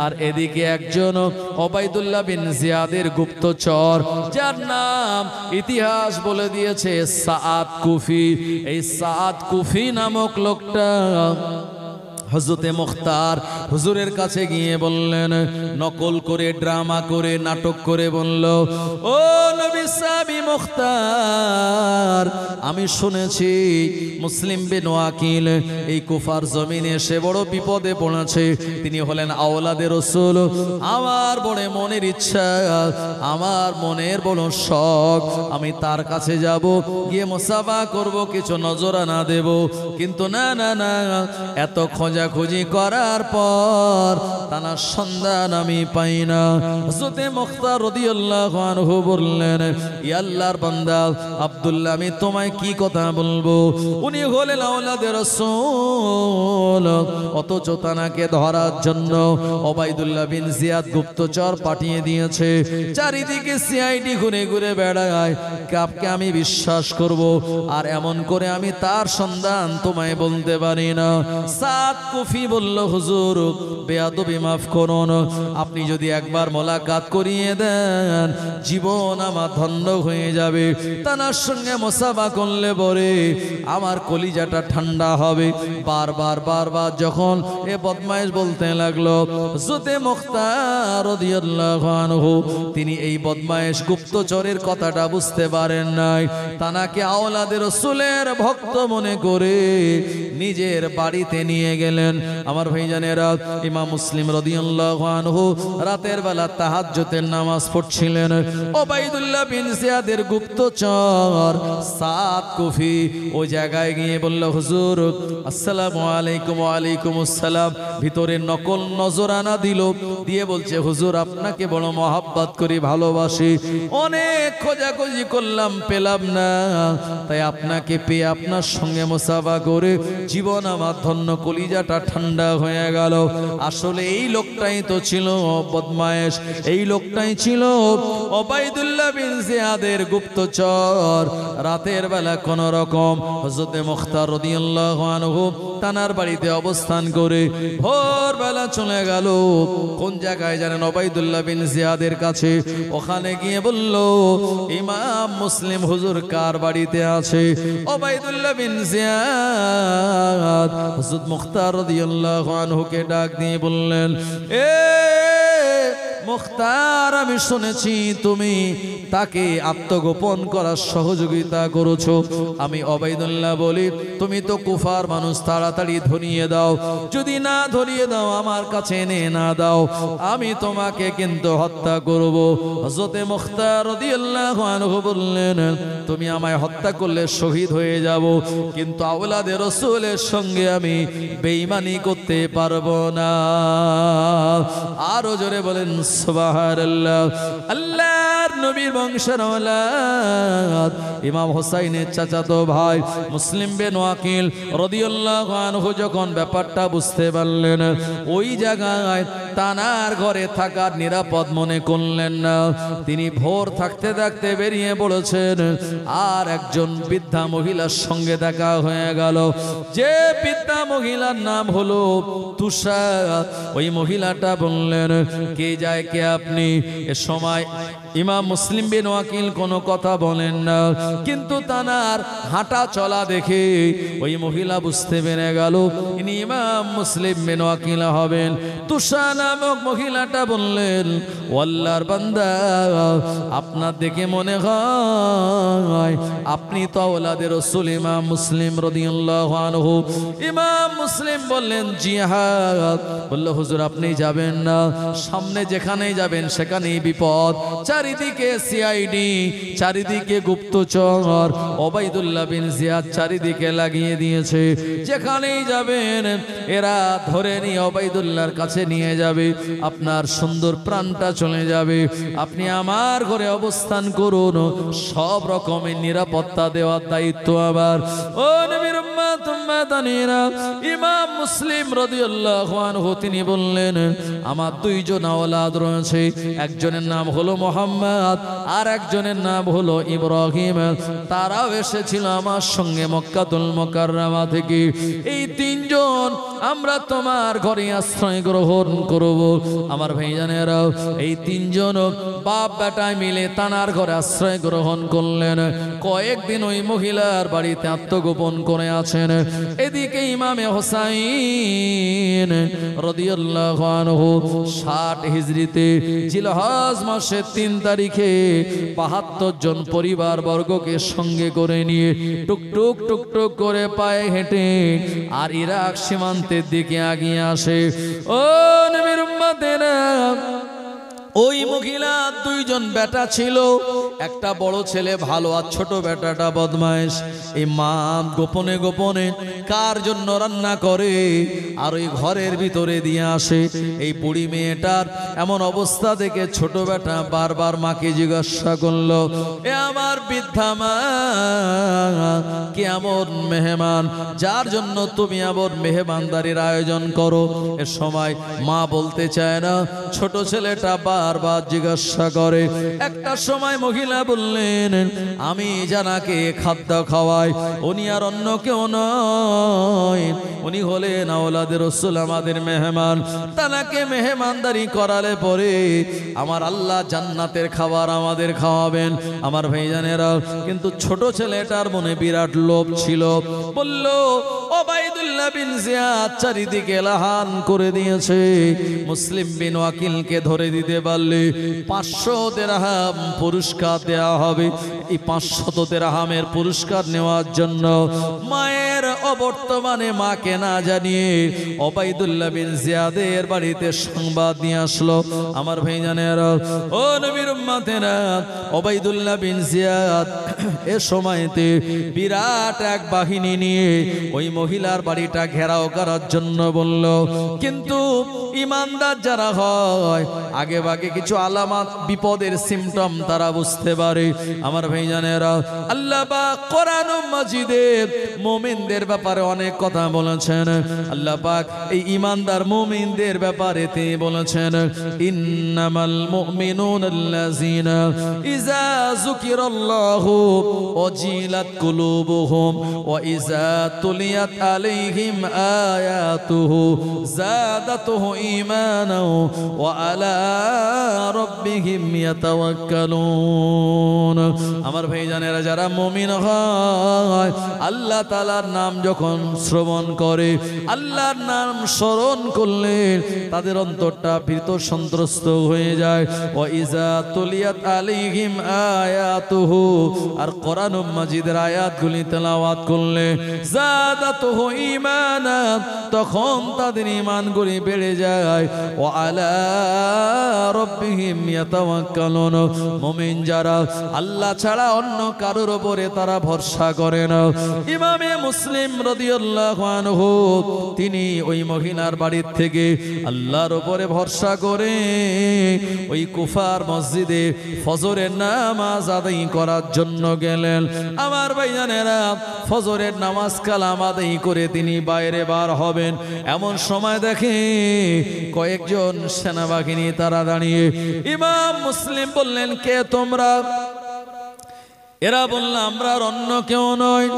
আর এদিকে একজন ওবাইদুল্লাহ বিন জিয়াদের গুপ্তচর, যার নাম ইতিহাস বলে দিয়েছে সাআদ কুফি, এই সাআদ কুফি নামক লোকটা হযরতে মুখতার হুজুরের কাছে গিয়ে বললেন, নকল করে, ড্রামা করে, নাটক করে বলল, ও নবী সাহাবী মুখতার, আমি শুনেছি মুসলিম বিন ওয়াকিল এই কুফার জমিনে সে বড় বিপদে পড়েছে। তিনি হলেন আওলাদে রাসূল। আমার বড় মনের ইচ্ছা, আমার মনের বড় শখ, আমি তার কাছে যাব, গিয়ে মুসাফা করব, কিছু নজরানা দেব। কিন্তু না না না, এত খোঁজাখুঁজি করার পর তার সন্ধান আমি পাই না। হযরতে মুখতার রাদিয়াল্লাহু আনহু বললেন, ইয়া আল্লাহর বান্দা আব্দুল্লাহ, আমি তোমায় কি কথা বলবো? উনি হলেন আওলাদে রাসূল, অথচ তানাকে ধরার জন্য ওবাইদুল্লাহ বিন জিয়াদ গুপ্তচর পাঠিয়ে দিয়েছে। চারিদিকে সিআইডি ঘুরে ঘুরে বেড়ায়, কাপকে আমি বিশ্বাস করব? আর এমন করে আমি তার সন্ধান তোমায় বলতে পারি না। সাদ কুফি বলল, হুজুর বেয়াদবি মাফ করুন, আপনি যদি একবার মোলাকাত করিয়ে দেন জীবন আমার ধন্য হয়ে যাবে। তানার সঙ্গে মুসাফা করলে পরে আমার কলিজাটা ঠান্ডা হবে। বারবার বারবার যখন এ বদমাইশ বলতে লাগলো, হযরতে মুখতার রাদিয়াল্লাহু আনহু তিনি এই বদমাইশ গুপ্তচরের কথাটা বুঝতে পারেন নাই। তানাকে আওলাদে রাসূলের ভক্ত মনে করে নিজের বাড়িতে নিয়ে গেলেন। আমার ভাইজানেরা, ইমাম মুসলিম রাদিয়াল্লাহু আনহু রাতের বেলা তাহাজ্জুদের নামাজ পড়ছিলেন। ওবাইদুল্লাহ বিন জিয়াদের গুপ্তচর সাদ কুফি ওই জায়গায় গিয়ে বলল, হুজুর আসসালামু আলাইকুম। ওয়া আলাইকুম আসসালাম। ভিতরে নকল নজরানা দিল, দিয়ে বলছে, হুজুর আপনাকে বড় মহব্বত করি, ভালোবাসি, অনেক খোঁজাখুঁজি করলাম, পেলাম না, তাই আপনাকে পেয়ে আপনার সঙ্গে মুসাফা করে জীবন আমার ধন্য, কলিজা তরিকাটা ঠান্ডা হয়ে গেল। আসলে এই লোকটাই তো ছিল বদমায়েশ, এই লোকটাই ছিল ওবাইদুল্লাহ বিন জিয়াদের গুপ্তচর। রাতের বেলা কোন রকম হযরতে মুখতার রাদিয়াল্লাহু আনহু তানার বাড়িতে অবস্থান করে ভোরবেলা চলে গেল কোন জায়গায় জানেন? ওবাইদুল্লাহ বিন জিয়াদের কাছে। ওখানে গিয়ে বলল, ইমাম মুসলিম হুজুর কার বাড়িতে আছে? ওবাইদুল্লাহ বিন জিয়াদ হযরত মুখতার রাদিয়াল্লাহু আনহুকে ডাক দিয়ে বললেন, এ মুখতার, আমি শুনেছি তুমি তাকে আত্মগোপন করার সহযোগিতা করেছো। আমি ওবাইদুল্লাহ বলি, তুমি তো কুফার মানুষ, তাড়াতাড়ি ধরিয়ে দাও। যদি না ধরিয়ে দাও, আমার কাছে এনে না দাও, আমি তোমাকে কিন্তু হত্যা করব। হযরতে মুখতার রাদিয়াল্লাহু আনহু বললেন, তুমি আমায় হত্যা করলে শহীদ হয়ে যাব, কিন্তু আওলাদে রাসূলের সঙ্গে আমি বেঈমানি করতে পারবো না। আরো জোরে বলেন সুবহানাল্লাহ। আল্লাহর নবীর বংশের আওলাদ ইমাম হোসাইনের চাচাতো ভাই মুসলিম বিন ওয়াকিল রাদিয়াল্লাহু আনহু যখন ব্যাপারটা বুঝতে পারলেন, ওই জায়গায় তানার ঘরে থাকার নিরাপদ মনে করলেন না। তিনি ভোর থাকতে থাকতে বেরিয়ে পড়েছেন। আর একজন বৃদ্ধা মহিলার সঙ্গে দেখা হয়ে গেল, যে বৃদ্ধা মহিলার নাম হলো তুষা। ওই মহিলাটা বললেন, কে যায় কে আপনি? এ সময় ইমাম মুসলিম বিন ওয়াকিল কোনো কথা বলেন না, কিন্তু তানার হাঁটা চলা দেখে ওই মহিলা বুঝতে পেরে গেল ইনি ইমাম মুসলিম বিন ওয়াকিল হবেন। তুষা নামক মহিলাটা বললেন, ও আল্লাহর বান্দা, আপনার দেখে মনে হয় আপনি তো আওলাদে রাসূল ইমাম মুসলিম রাদিয়াল্লাহু আনহু। ইমাম মুসলিম বললেন, জি হ্যাঁ। বলল, হুজুর আপনি যাবেন না, সামনে যেখানেই যাবেন সেখানেই বিপদ। চারিদিকে সিআইডি, চারিদিকে গুপ্তচর, ওবাইদুল্লাহ বিন জিয়াদ চারিদিকে লাগিয়ে দিয়েছে। যেখানেই যাবেন এরা ধরে নিয়ে ওবাইদুল্লাহর কাছে নিয়ে যাবে, আপনার সুন্দর প্রাণটা চলে যাবে। আপনি আমার ঘরে অবস্থান করুন, সব রকমের নিরাপত্তা দেওয়ার দায়িত্ব আমার। ও নবীর উম্মত উম্মাতানিরা, ইমাম মুসলিম রাদিয়াল্লাহু আনহু তিনি বললেন, আমার দুইজন আওলাদ রয়েছে, একজনের নাম হলো মুহাম্মদ আর একজনের নাম হলো ইব্রাহিম। তারাও এসেছিল আমার সঙ্গে মক্কাতুল মুকাররমা থেকে। এই তিনজন আমরা তোমার ঘরে আশ্রয় গ্রহণ করব। আমার ভাইজানেরা, এই তিনজন বাপ বেটা মিলে তানার ঘরে আশ্রয় গ্রহণ করলেন। কয়েকদিন ওই মহিলার বাড়িতে আত্মগোপন করে আছেন। এদিকে ইমামে হোসাইন রাদিয়াল্লাহু আনহু 60 হিজরিতে জিলহজ মাসের 3 তারিখে 72 জন পরিবার বর্গকে সঙ্গে করে নিয়ে টুকটুক টুকটুক করে পায়ে হেঁটে আর ইরাক সীমান্তের দিকে এগিয়ে আসে। ও নবীর উম্মতেরা, ওই মহিলা দুইজন বেটা ছিল, একটা বড় ছেলে ভালো আর ছোট বেটাটা বদমাইশ। এই মা গোপনে গোপনে কার জন্য রান্না করে আর ওই ঘরের ভিতরে দিয়ে আসে। এই বুড়ি মেয়েটার এমন অবস্থা দেখে ছোট বেটা বারবার মাকে জিজ্ঞাসা করলো, এ আমার বৃদ্ধা মা, কেমন মেহমান যার জন্য তুমি এমন মেহমানদারির আয়োজন করো? এ সময় মা বলতে চায় না, ছোট ছেলেটা বারবার জিজ্ঞাসা করে। একটা সময় মহিলা বললেন, আমি জানাকে খাদ্য খাওয়াই, উনি আর অন্য কেউ নয়, উনি হলেন আওলাদে রাসূল, আমাদের মেহমান। তানাকে মেহমানদারি করালে পরে আমার আল্লাহ জান্নাতের খাবার আমাদের খাওয়াবেন। আমার ভাইজানেরা, কিন্তু ছোট ছেলেটার মনে বিরাট লোভ ছিল। বলল, ওবাইদুল্লাহ বিন জিয়াদ চারিদিকে লাহান করে দিয়েছে, মুসলিম বিন ওয়াকিলকে ধরে দিতে পারলে 500 দিরহাম পুরস্কার দেওয়া হবে। এই 500 দিরহামের পুরস্কার নেওয়ার জন্য মায়ের অবর্তমানে মাকে না জানিয়ে ওবাইদুল্লাহ বিন জিয়াদের বাড়িতে সংবাদ নিয়ে আসলো। আমার ভাইজানেরা, ও নবীর উম্মতেরা, ওবাইদুল্লাহ বিন জিয়াদ এ সময়তে বিরাট এক বাহিনী নিয়ে ওই মহিলার বাড়িটা ঘেরাও করার জন্য বলল। কিন্তু ইমানদার যারা হয় আগে ভাগে কিছু আলামত, বিপদের সিমটম তারা বুঝতে পারে। আমার ভাইজানেরা, আল্লাহ পাক কোরআন মাজিদে মুমিনদের মুমিনদের ব্যাপারে অনেক কথা বলেছেন। আল্লাহ পাক এই ঈমানদার মুমিনদের ব্যাপারে তিনি বলেছেন, ইন্নামাল মুমিনুনাল্লাযীনা ইযা যুকিরাল্লাহু ওয়াজিলাত কুলুবুহুম ওয়া ইযা তুলিয়াত আলাইহিম আয়াতুহু যাদাতুহু ঈমানাও ওয়া আলা রাব্বিহিম ইয়াতাওয়াক্কালুন। আমার ভাইজানেরা, যারা মুমিন হয়, আল্লাহ তাআলার নাম যখন শ্রবণ করে, আল্লাহর নাম স্মরণ করলে তাদের অন্তরটা ভীত সন্ত্রস্ত হয়ে যায়। ওয়া ইযা তুলিয়াত আলাইহিম আয়াতুহু, আর কোরআন মাজিদের আয়াতগুলি তেলাওয়াত করলে যাদাতুহু ঈমানা, তখন তাদের ঈমানগুলি বেড়ে যায়। ওয়া আলা রাব্বিহিম ইয়াতাওয়াক্কালুন, মুমিন যারা আল্লাহ ছাড়া অন্য কারোর উপরে তারা ভরসা করে না। ইমামে মুসলিম রাদিয়াল্লাহু আনহু তিনি ওই মহিলার বাড়ির থেকে আল্লাহর উপরে ভরসা করে ওই কুফার মসজিদে ফজরের নামাজ আদায় করার জন্য গেলেন। আমার ভাইজানেরা, ফজরের নামাজ কালাম আদায় করে তিনি বাইরে বার হবেন, এমন সময় দেখে কয়েকজন সেনাবাহিনী তারা দাঁড়িয়ে। ইমাম মুসলিম বললেন, কে তোমরা? এরা বলল, আমরা অন্য কেউ নয়,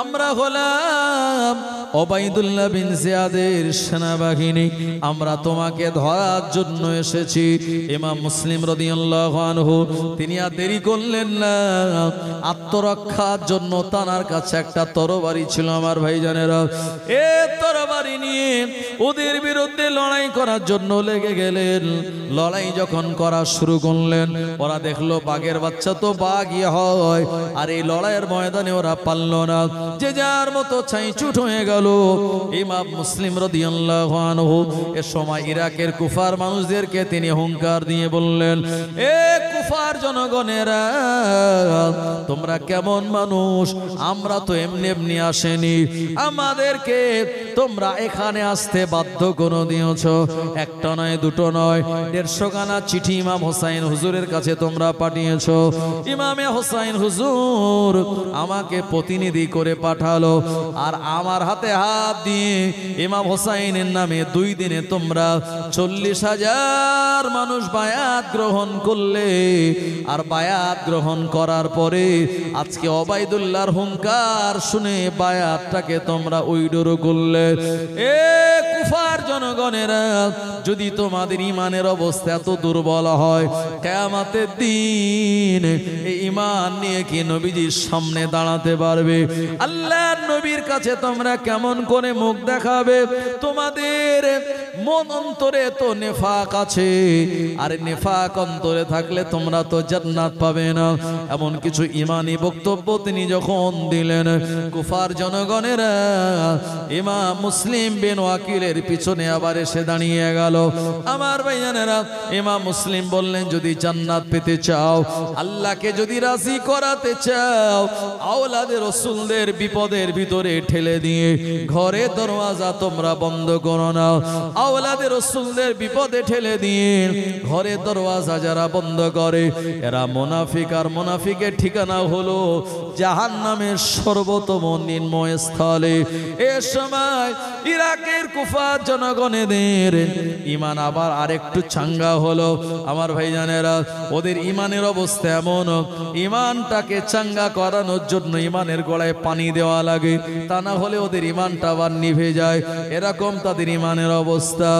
আমরা হলাম ওবাইদুল্লাহ বিন জিয়াদের সেনাবাহিনী, আমরা তোমাকে ধরার জন্য এসেছি। ইমাম মুসলিম রাদিয়াল্লাহু আনহু তিনি আর দেরি করলেন না, আত্মরক্ষার জন্য তার কাছে একটা তরবারি ছিল। আমার ভাইজানেরা, এ তরবারি নিয়ে ওদের বিরুদ্ধে লড়াই করার জন্য লেগে গেলেন। লড়াই যখন করা শুরু করলেন, ওরা দেখলো বাঘের বাচ্চা তো বাঘই হয়, আর এই লড়াইয়ের ময়দানে ওরা পারল না, যে যার মতো ছাইচুট হয়ে গেল। ইমাম মুসলিম রাদিয়াল্লাহু আনহু এ সময় ইরাকের কুফার মানুষদেরকে তিনি হুঙ্কার দিয়ে বললেন, এ কুফার জনগণেরা, তোমরা কেমন মানুষ? আমরা তো এমনি এমনি আসেনি, আমাদেরকে তোমরা এখানে আসতে বাধ্য করে দিয়েছ। একটা নয়, দুটো নয়, 150 খানা চিঠি ইমাম হোসাইন হুজুরের কাছে তোমরা পাঠিয়েছ। ইমামে হোসাইন হুজুর আমাকে প্রতিনিধি করে পাঠালো, আর আমার হাতে হাত দিয়ে ইমাম হোসাইনের নামে 2 দিনে তোমরা 40,000 মানুষ বায়াত গ্রহণ করলে। আর বায়াত গ্রহণ করার পরে আজকে ওবাইদুল্লাহর হুঙ্কার শুনে বায়াতটাকে তোমরা উইডোরো করলে। এ কুফার জনগণেরা, যদি তোমাদের ইমানের অবস্থা এত দুর্বল হয়, কিয়ামতের দিন এই ইমান নিয়ে কি নবীজির সামনে দাঁড়াতে পারবে? আল্লাহর নবীর কাছে তোমরা কেমন করে মুখ দেখাবে? তোমাদের মন অন্তরে তো নেফাক আছে, আর নেফাক অন্তরে থাকলে তোমরা তো জান্নাত পাবে না। এমন কিছু ইমানি বক্তব্য তিনি যখন দিলেন, কুফার জনগণেরা ইমাম মুসলিম বিন ওয়াকিলের পিছনে আবার এসে দাঁড়িয়ে গেল। আমার ভাইজানেরা, ইমাম মুসলিম বললেন, যদি জান্নাত পেতে চাও, আল্লাহকে যদি রাজি করাতে চাও, আওলাদে রাসূলদের বিপদের ভিতরে ঠেলে দিয়ে ঘরে দরওয়াজা তোমরা বন্ধ করো না। আওলাদে রাসূলদের বিপদে ঠেলে দিয়ে ঘরে দরওয়াজা যারা বন্ধ করে, এরা মুনাফিক, আর মুনাফিকের ঠিকানা হলো জাহান্নামের সর্বোত্তম নিম্ন স্থলে। এ সময় ইরাকের কুফার জনগণেদের ইমান আবার আরেকটু চাঙ্গা হলো। আমার ভাইজানেরা, ওদের ইমানের অবস্থা এমন, ইমানটাকে চাঙ্গা করানোর জন্য ইমানের গোড়ায় পানি দেওয়া লাগে, তা না হলে ওদের ইমানটা আবার নিভে যায়। এরকম তাদের ইমানের অবস্থা।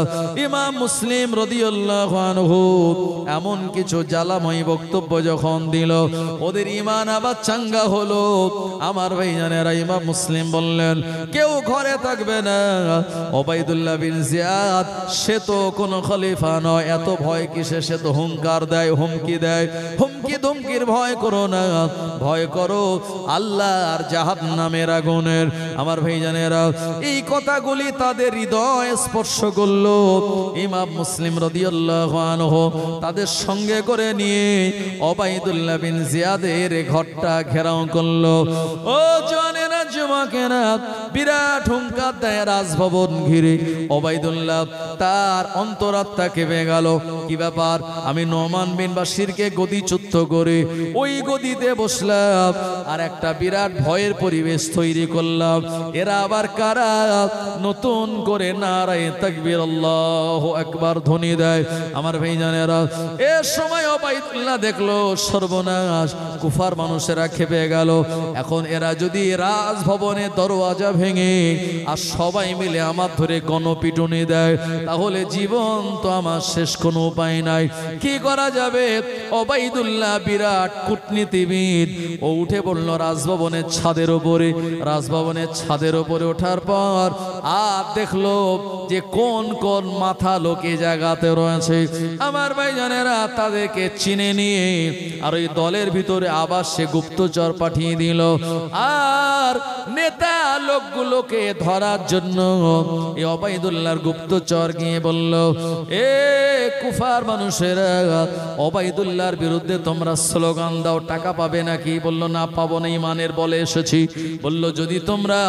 ইমাম মুসলিম রাদিয়াল্লাহু আনহু এমন কিছু জ্বালাময় বক্তব্য যখন দিল, ওদের ইমান আবার চাঙ্গা হলো। আমার ভাইজানেরা, ইমাম মুসলিম বললেন, কেউ ঘরে থাকবে না। ওবাইদুল্লাহ বিন জিয়াদ সে তো কোনো খলিফা নয়, এত ভয় কিসে? সে তো হুঙ্কার দেয়, হুমকি দেয়। হুমকি ধুমকির ভয় করো না, ভয় করো আল্লাহ আর জাহান্নামের আগুনের। আমার ভাইজানেরা, এই কথাগুলি তাদের হৃদয় স্পর্শ করলো। ইমাম মুসলিম রাদিয়াল্লাহু আনহু তাদের সঙ্গে করে নিয়ে ওবাইদুল্লাহ বিন জিয়াদের ঘরটা ঘেরাও করলো। ও জওয়ানেরা, যুবকেরা, বিরাট হুঙ্কার দেয় রাজভবন ঘিরে। ওবাইদুল্লাহ তার অন্তরাত্মা কেঁপে গেল। কি ব্যাপার? আমি নোমান বিন বাশিরকে গদিচ্যুত করে ওই গদিতে বসলাম আর একটা বিরাট ভয়ের পরিবেশ তৈরি করলাম। এরা আবার কারা? নতুন করে নারায়ে তাকবীর আল্লাহু আকবার ধ্বনি দেয়। আমার ভাইজানেরা, এর সময় ওবাইদুল্লাহ দেখলো সর্বনাশ, কুফার মানুষেরা খেপে গেল। এখন এরা যদি রাজভবনে দরওয়াজা ভেঙে আর সবাই মিলে আমার ধরে গণপিটুনি দেয়, তাহলে জীবন তো আমার শেষ কোনো উপায় নাই। কি করা যাবে? ওবাইদুল্লাহ বিরাট কূটনীতিবিদ, ও উঠে পড়লো রাজভবনের ছাদের উপরে। রাজভবনের ছাদের উপরে ওঠার পর আর দেখলো যে কোন কোন মাথা লোকে জায়গাতে রয়েছে। আমার ভাইজানেরা, তাদেরকে চিনে নিয়ে আর ওই দলের ভিতরে আবার সে গুপ্তচর পাঠিয়ে দিল। আর নেতা লোকগুলোকে ধরার জন্য এই ওবাইদুল্লাহর গুপ্তচর গিয়ে বলল, এ কুফার মানুষেরা, ওবাইদুল্লাহর বিরুদ্ধে তোমরা স্লোগান দাও, টাকা পাবে নাকি? বলল, না পাবো না, ইমানের বলে এসেছি। বলল, যদি তোমরা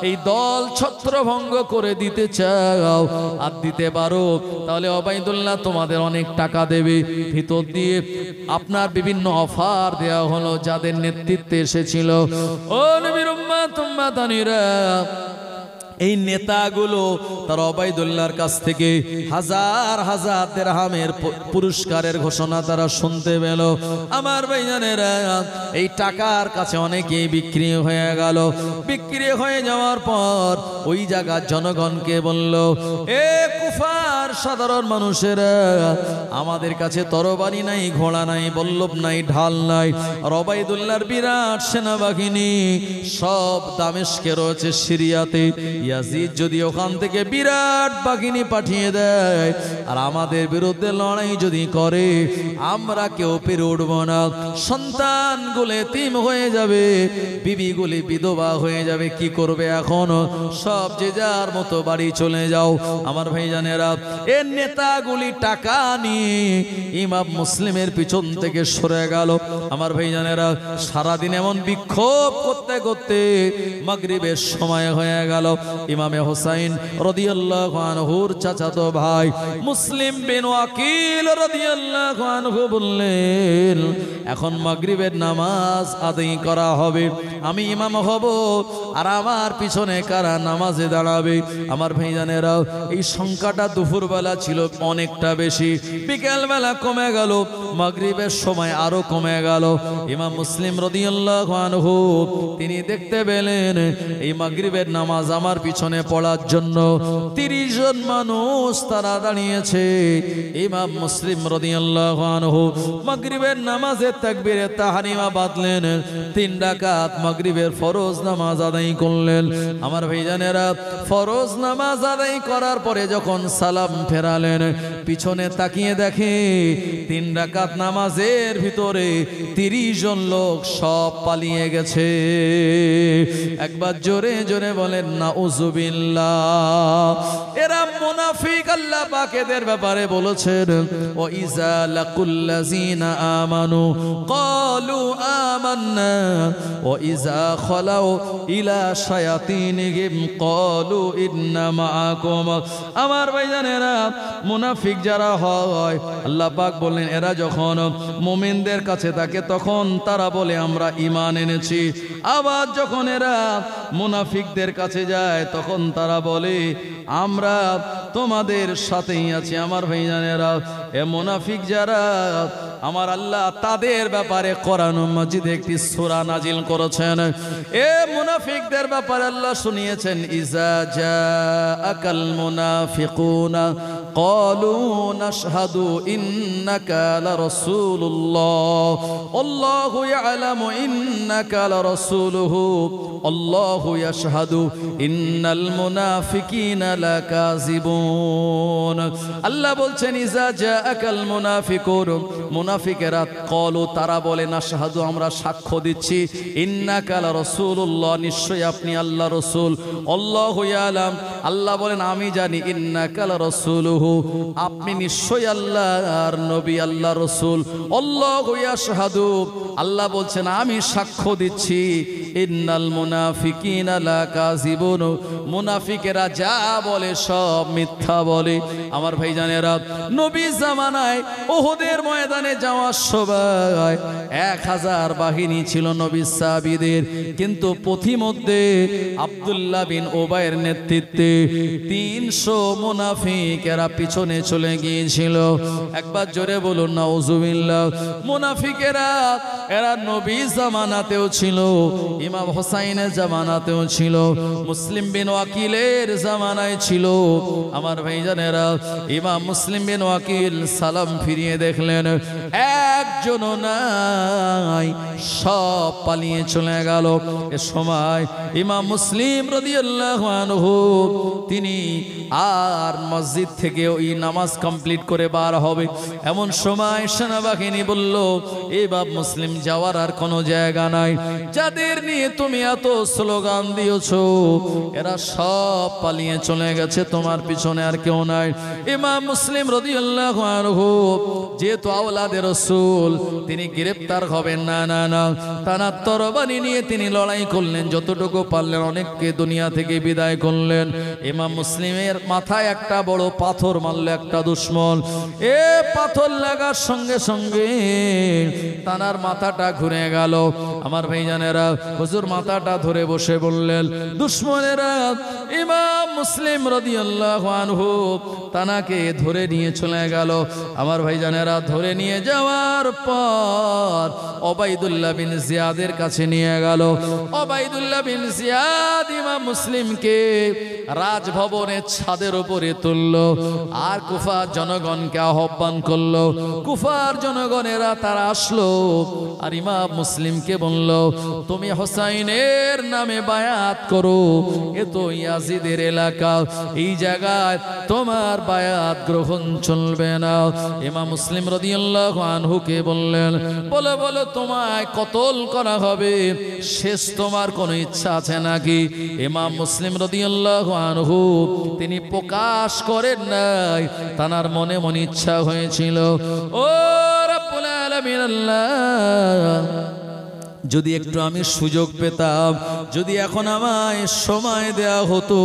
এই দল ছত্রভঙ্গ করে দিতে চাও আর দিতে পারো, তাহলে ওবাইদুল্লাহ তোমাদের অনেক টাকা দেবে। ভিতর দিয়ে আপনার বিভিন্ন অফার দেওয়া হলো যাদের নেতৃত্বে এসেছিল। ও নবীর উম্মত উম্মাতানিরা, এই নেতাগুলো তার ওবাইদুল্লাহর কাছ থেকে হাজার হাজার দিরহামের পুরস্কারের ঘোষণা তারা শুনতে পেল। আমার ভাইজানেরা, এই টাকার কাছে অনেকেই বিক্রি হয়ে গেল। বিক্রি হয়ে যাওয়ার পর ওই জায়গার জনগণকে বলল, এ কুফার সাধারণ মানুষেরা, আমাদের কাছে তরবারি নাই, ঘোড়া নাই, বল্লভ নাই, ঢাল নাই। আর ওবাইদুল্লাহর বিরাট সেনাবাহিনী সব দামেস্কে রয়েছে, সিরিয়াতে। ইয়াজিদ যদি ওখান থেকে বিরাট বাহিনী পাঠিয়ে দেয় আর আমাদের বিরুদ্ধে লড়াই যদি করে, আমরা কেউ পেরে উঠবো না। সন্তানগুলো এতিম হয়ে যাবে, বিবিগুলি বিধবা হয়ে যাবে। কি করবে এখন? সব যে যার মতো বাড়ি চলে যাও। আমার ভাইজানেরা, এর নেতাগুলি টাকা নিয়ে ইমাম মুসলিমের পিছন থেকে সরে গেল। আমার ভাইজানেরা, সারাদিন এমন বিক্ষোভ করতে করতে মাগরিবের সময় হয়ে গেল। ইমামে হোসাইন রাদিয়াল্লাহু আনহুর চাচাতো ভাই মুসলিম বিন ওয়াকিল রাদিয়াল্লাহু আনহু বললেন, এখন মাগরিবের নামাজ আদায় করা হবে, আমি ইমাম হব, আর আমার পিছনে কারা নামাজে দাঁড়াবে? আমার ভাইজানেরা, এই সংখ্যাটা দুপুরবেলা ছিল অনেকটা বেশি, বিকেলবেলা কমে গেল, মাগরিবের সময় আরো কমে গেল। ইমাম মুসলিম রাদিয়াল্লাহু আনহু তিনি দেখতে পেলেন এই মাগরিবের নামাজ আমার পিছনে পড়ার জন্য 30 জন মানুষ তারা দাঁড়িয়েছে। ইমাম মুসলিম রাদিয়াল্লাহু আনহু মাগরিবের নামাজে তাকবীরে তাহরিমা বাঁধলেন, 3 রাকাত মাগরিবের ফরজ নামাজ আদায় করলেন। আমার ভাইজানেরা, ফরজ নামাজ আদায় করার পরে যখন সালাম ফেরালেন, পিছনে তাকিয়ে দেখে 3 রাকাত নামাজের ভিতরে 30 জন লোক সব পালিয়ে গেছে। একবার জোরে জোরে বলেন নাউযুবিল্লাহ। এরা মুনাফিক। আল্লাহ পাক এদের ব্যাপারে বলেছেন, ওয়া ইযা লাকুল্লাযিনা আমানু ক্বালু আমান্না ওয়া ইযা খালাউ ইলা শায়াতিনিহিম ক্বালু ইন্না মাআকুম। আমার ভাইজানেরা, মুনাফিক যারা হয়, আল্লাহ পাক বলেন, এরা যখন মুমিনদের কাছে থাকে তখন তারা বলে আমরা ঈমান এনেছি। আবার যখন এরা মুনাফিকদের কাছে যায় তখন তারা বলে আমরা তোমাদের সাথেই আছি। আমার ভাইজানেরা, এ মুনাফিক যারা, আমার আল্লাহ তাদের ব্যাপারে কোরআন মাজিদে একটি সূরা নাজিল করেছেন। এ মুনাফিকদের ব্যাপারে আল্লাহ শুনিয়েছেন, ইজা জাআকাল মুনাফিকুনা ক্বালু নাশহাদু ইন্নাকা লারাসূলুল্লাহ আল্লাহু ইয়ালামু ইন্নাকা লারাসূলুহু আল্লাহু ইয়াশহাদু ইন্নাল মুনাফিকিনা লাকাযিবুন। আল্লাহ বলছেন, ইজা জাআকাল মুনাফিকুন, মুনাফিকেরা ক্বালু তারা বলে, নাশহাদু আমরা সাক্ষ্য দিচ্ছি, ইন্নাকা লারাসূলুল্লাহ নিশ্চয়ই আপনি আল্লাহর রাসূল, আল্লাহু ইয়ালাম আল্লাহ বলেন আমি জানি, ইন্নাকা লারাসূলুহু রাসূলুহু, আপনি নিশ্চয়ই আল্লাহর নবী, আল্লাহ রাসূল। আল্লাহু ইয়াশহাদু, আল্লাহ বলছেন আমি সাক্ষ্য দিচ্ছি, ইন্নাল মুনাফিকিনা লাকাযিবুন, মুনাফিকেরা যা বলে সব মিথ্যা বলে। আমার ভাইজানেরা, নবী জামানায় উহুদের ময়দানে যাওয়ার সময় 1000 বাহিনী ছিল নবী সাহাবীদের, কিন্তু পথিমধ্যে আব্দুল্লাহ বিন উবাইয়ের নেতৃত্বে 300 মুনাফিকেরা পিছনে চলে গিয়েছিল। একবার জোরে বলুন নাউজুবিল্লাহ। মুনাফিকেরা এরা নবী জামানাতেও ছিল, ইমাম হোসাইনের জামানাতেও ছিল, মুসলিম বিন ওয়াকিলের জামানায় ছিল। আমার ভাইজানেরা, ইমাম মুসলিম বিন ওয়াকিল সালাম ফিরিয়ে দেখলেন একজনও নাই, সব পালিয়ে চলে গেল। এ সময় ইমাম মুসলিম রাদিয়াল্লাহু আনহু তিনি আর মসজিদ থেকে ওই নামাজ কমপ্লিট করে বার হবে, এমন সময় সেনাবাহিনী বলল, এ বাপ মুসলিম, যাওয়ার আর কোনো জায়গা নাই, যাদের নিয়ে তুমি এত স্লোগান দিয়েছো এরা সব পালিয়ে চলে গেছে, তোমার পিছনে আর কেউ নাই। ইমাম মুসলিম রাদিয়াল্লাহু আনহু যেহেতু আওলাদে রাসূল, তিনি গ্রেফতার হবেন না, না না, তানার তরবারি নিয়ে তিনি লড়াই করলেন, যতটুকু পারলেন অনেককে দুনিয়া থেকে বিদায় করলেন। ইমাম মুসলিমের মাথায় একটা বড় পাথর মারল একটা দুশমন, এ পাথর লাগার সঙ্গে সঙ্গে তানার মাথাটা ঘুরে গেল। আমার ভাইজানেরা, হুজুর মাথাটা ধরে বসে বললেন, দুশমনেরা ইমাম মুসলিম রাদিয়াল্লাহু আনহু তানাকে ধরে নিয়ে চলে গেল। আমার ভাইজানেরা, ধরে নিয়ে যাওয়ার পর ওবাইদুল্লাহ বিন জিয়াদের কাছে নিয়ে গেল। ওবাইদুল্লাহ বিন জিয়াদ ইমাম মুসলিমকে রাজভবনের ছাদের উপরে তুলল আর কুফার জনগণকে আহ্বান করলো। কুফার জনগণেরা তারা আসলো আর ইমাম মুসলিমকে বলল, তুমি হোসাইনের নামে বায়াত করো, এ তো ইয়াজিদের এলাকা, এই জায়গায় তোমার বায়াত গ্রহণ চলবে না। ইমাম মুসলিম রাদিয়াল্লাহু আনহুকে বললেন, বলো বলো তোমায় কতল করা হবে, শেষ তোমার কোনো ইচ্ছা আছে নাকি? ইমাম মুসলিম রাদিয়াল্লাহু আনহু তিনি প্রকাশ করেন নাই, তানার মনে মনে ইচ্ছা হয়েছিল, ও রব্বুল আলামিন আল্লাহ, যদি একটু আমি সুযোগ পেতাম, যদি এখন আমায় সময় দেয়া হতো,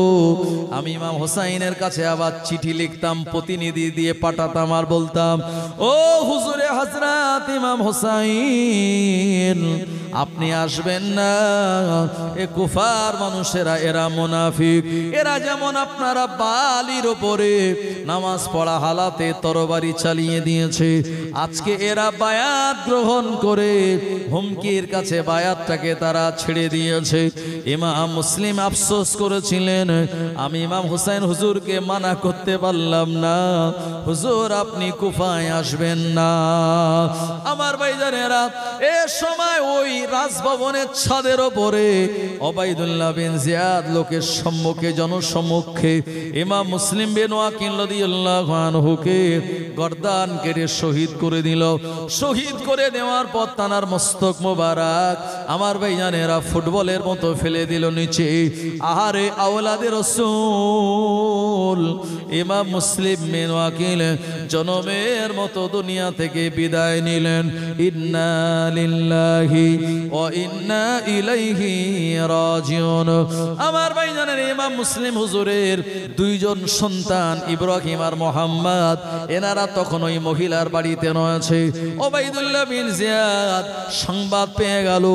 আমি ইমাম হোসাইনের কাছে আবার চিঠি লিখতাম, প্রতিনিধি দিয়ে পাঠাতাম আর বলতাম, ও হুজুরে হযরত ইমাম হোসাইন, আপনি আসবেন না, এ কুফার মানুষেরা এরা মুনাফিক, এরা যেমন আপনারা বালির উপরে নামাজ পড়া হালাতে তরবারি চালিয়ে দিয়েছে, আজকে এরা বায়াত গ্রহণ করে হুমকির কাছে বায়াতটাকে তারা ছেড়ে দিয়েছে। ইমাম মুসলিম আফসোস করেছিলেন, আমি ইমাম হুসাইন হুজুরকে মানা করতে পারলাম না, হুজুর আপনি কুফায় আসবেন না। আমার ভাইজানেরা, এ সময় ওই রাজভবনের ছাদের ওপরে ওবাইদুল্লাহ বিন জিয়াদ লোকের সম্মুখে, জনসম্মুখে ইমাম মুসলিম বিন ওয়াকিল রাদিয়াল্লাহু আনহুকে গর্দান কেটে শহীদ করে দিল। শহীদ করে দেওয়ার পর তানার মস্তক মোবারক আমার ভাইজানেরা ফুটবলের মতো ফেলে দিল নিচে। আহারে আওলাদে রাসূল, ইমাম মুসলিম বিন ওয়াকিল জনমের মতো দুনিয়া থেকে বিদায় নিলেন। ইন্না লিল্লাহি ওয়া ইন্না ইলাইহি রাজিউন। আমার ভাইজানের ইমাম মুসলিম হুজুরের দুইজন সন্তান ইব্রাহিম আর মোহাম্মদ, এনারা তখন ওই মহিলার বাড়িতে রয়েছে। ওবাইদুল্লাহ বিন জিয়াদ সংবাদ পেয়ে গেল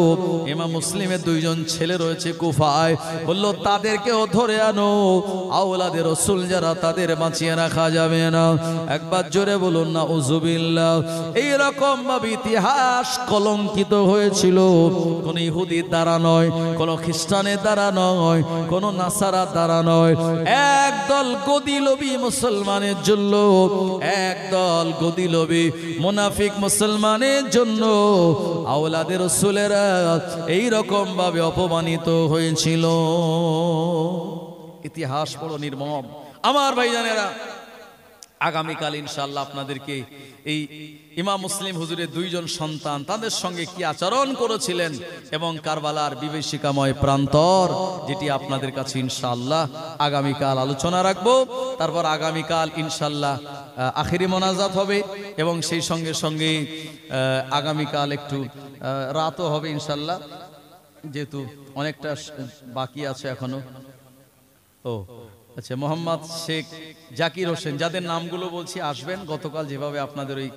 ইমাম মুসলিমের দুইজন ছেলে রয়েছে কুফায়, বলল তাদেরকেও ধরে আনো, আওলাদে রাসূল যারা তাদের বাঁচিয়ে রাখা যাবে না। একবার জোরে বলুন না উযুবিল্লাহ। এইরকম ভাবে ইতিহাস কলঙ্কিত হয়েছিল, কোন ইহুদির দ্বারা নয়, কোন খ্রিস্টানের দ্বারা নয়, কোন নাসারার দ্বারা নয়, একদল গদিলবি মুসলমানের জন্য, একদল গদিলবি মুনাফিক মুসলমানের জন্য আওলাদে রাসূলেরা এইরকম ভাবে অপমানিত হয়েছিল। ইতিহাস বড় নির্মম। আমার ভাইজানেরা, আগামীকাল ইনশাআল্লাহ আপনাদেরকে এই ইমাম মুসলিম হুজুরের দুইজন সন্তান তাদের সঙ্গে কি আচরণ করেছিলেন এবং কারবালার বিভীষিকাময় প্রান্তর, যেটি আপনাদের কাছে ইনশাআল্লাহ আগামীকাল আলোচনা রাখবো। তারপর আগামীকাল ইনশাআল্লাহ আখেরি মোনাজাত হবে এবং সেই সঙ্গে সঙ্গে আগামীকাল একটু রাতও হবে ইনশাআল্লাহ, যেহেতু অনেকটা বাকি আছে এখনো। ও আচ্ছা, মোহাম্মদ শেখ জাকির হোসেন, যাদের নামগুলো বলছি আসবেন। গতকাল যেভাবে আপনাদের ওই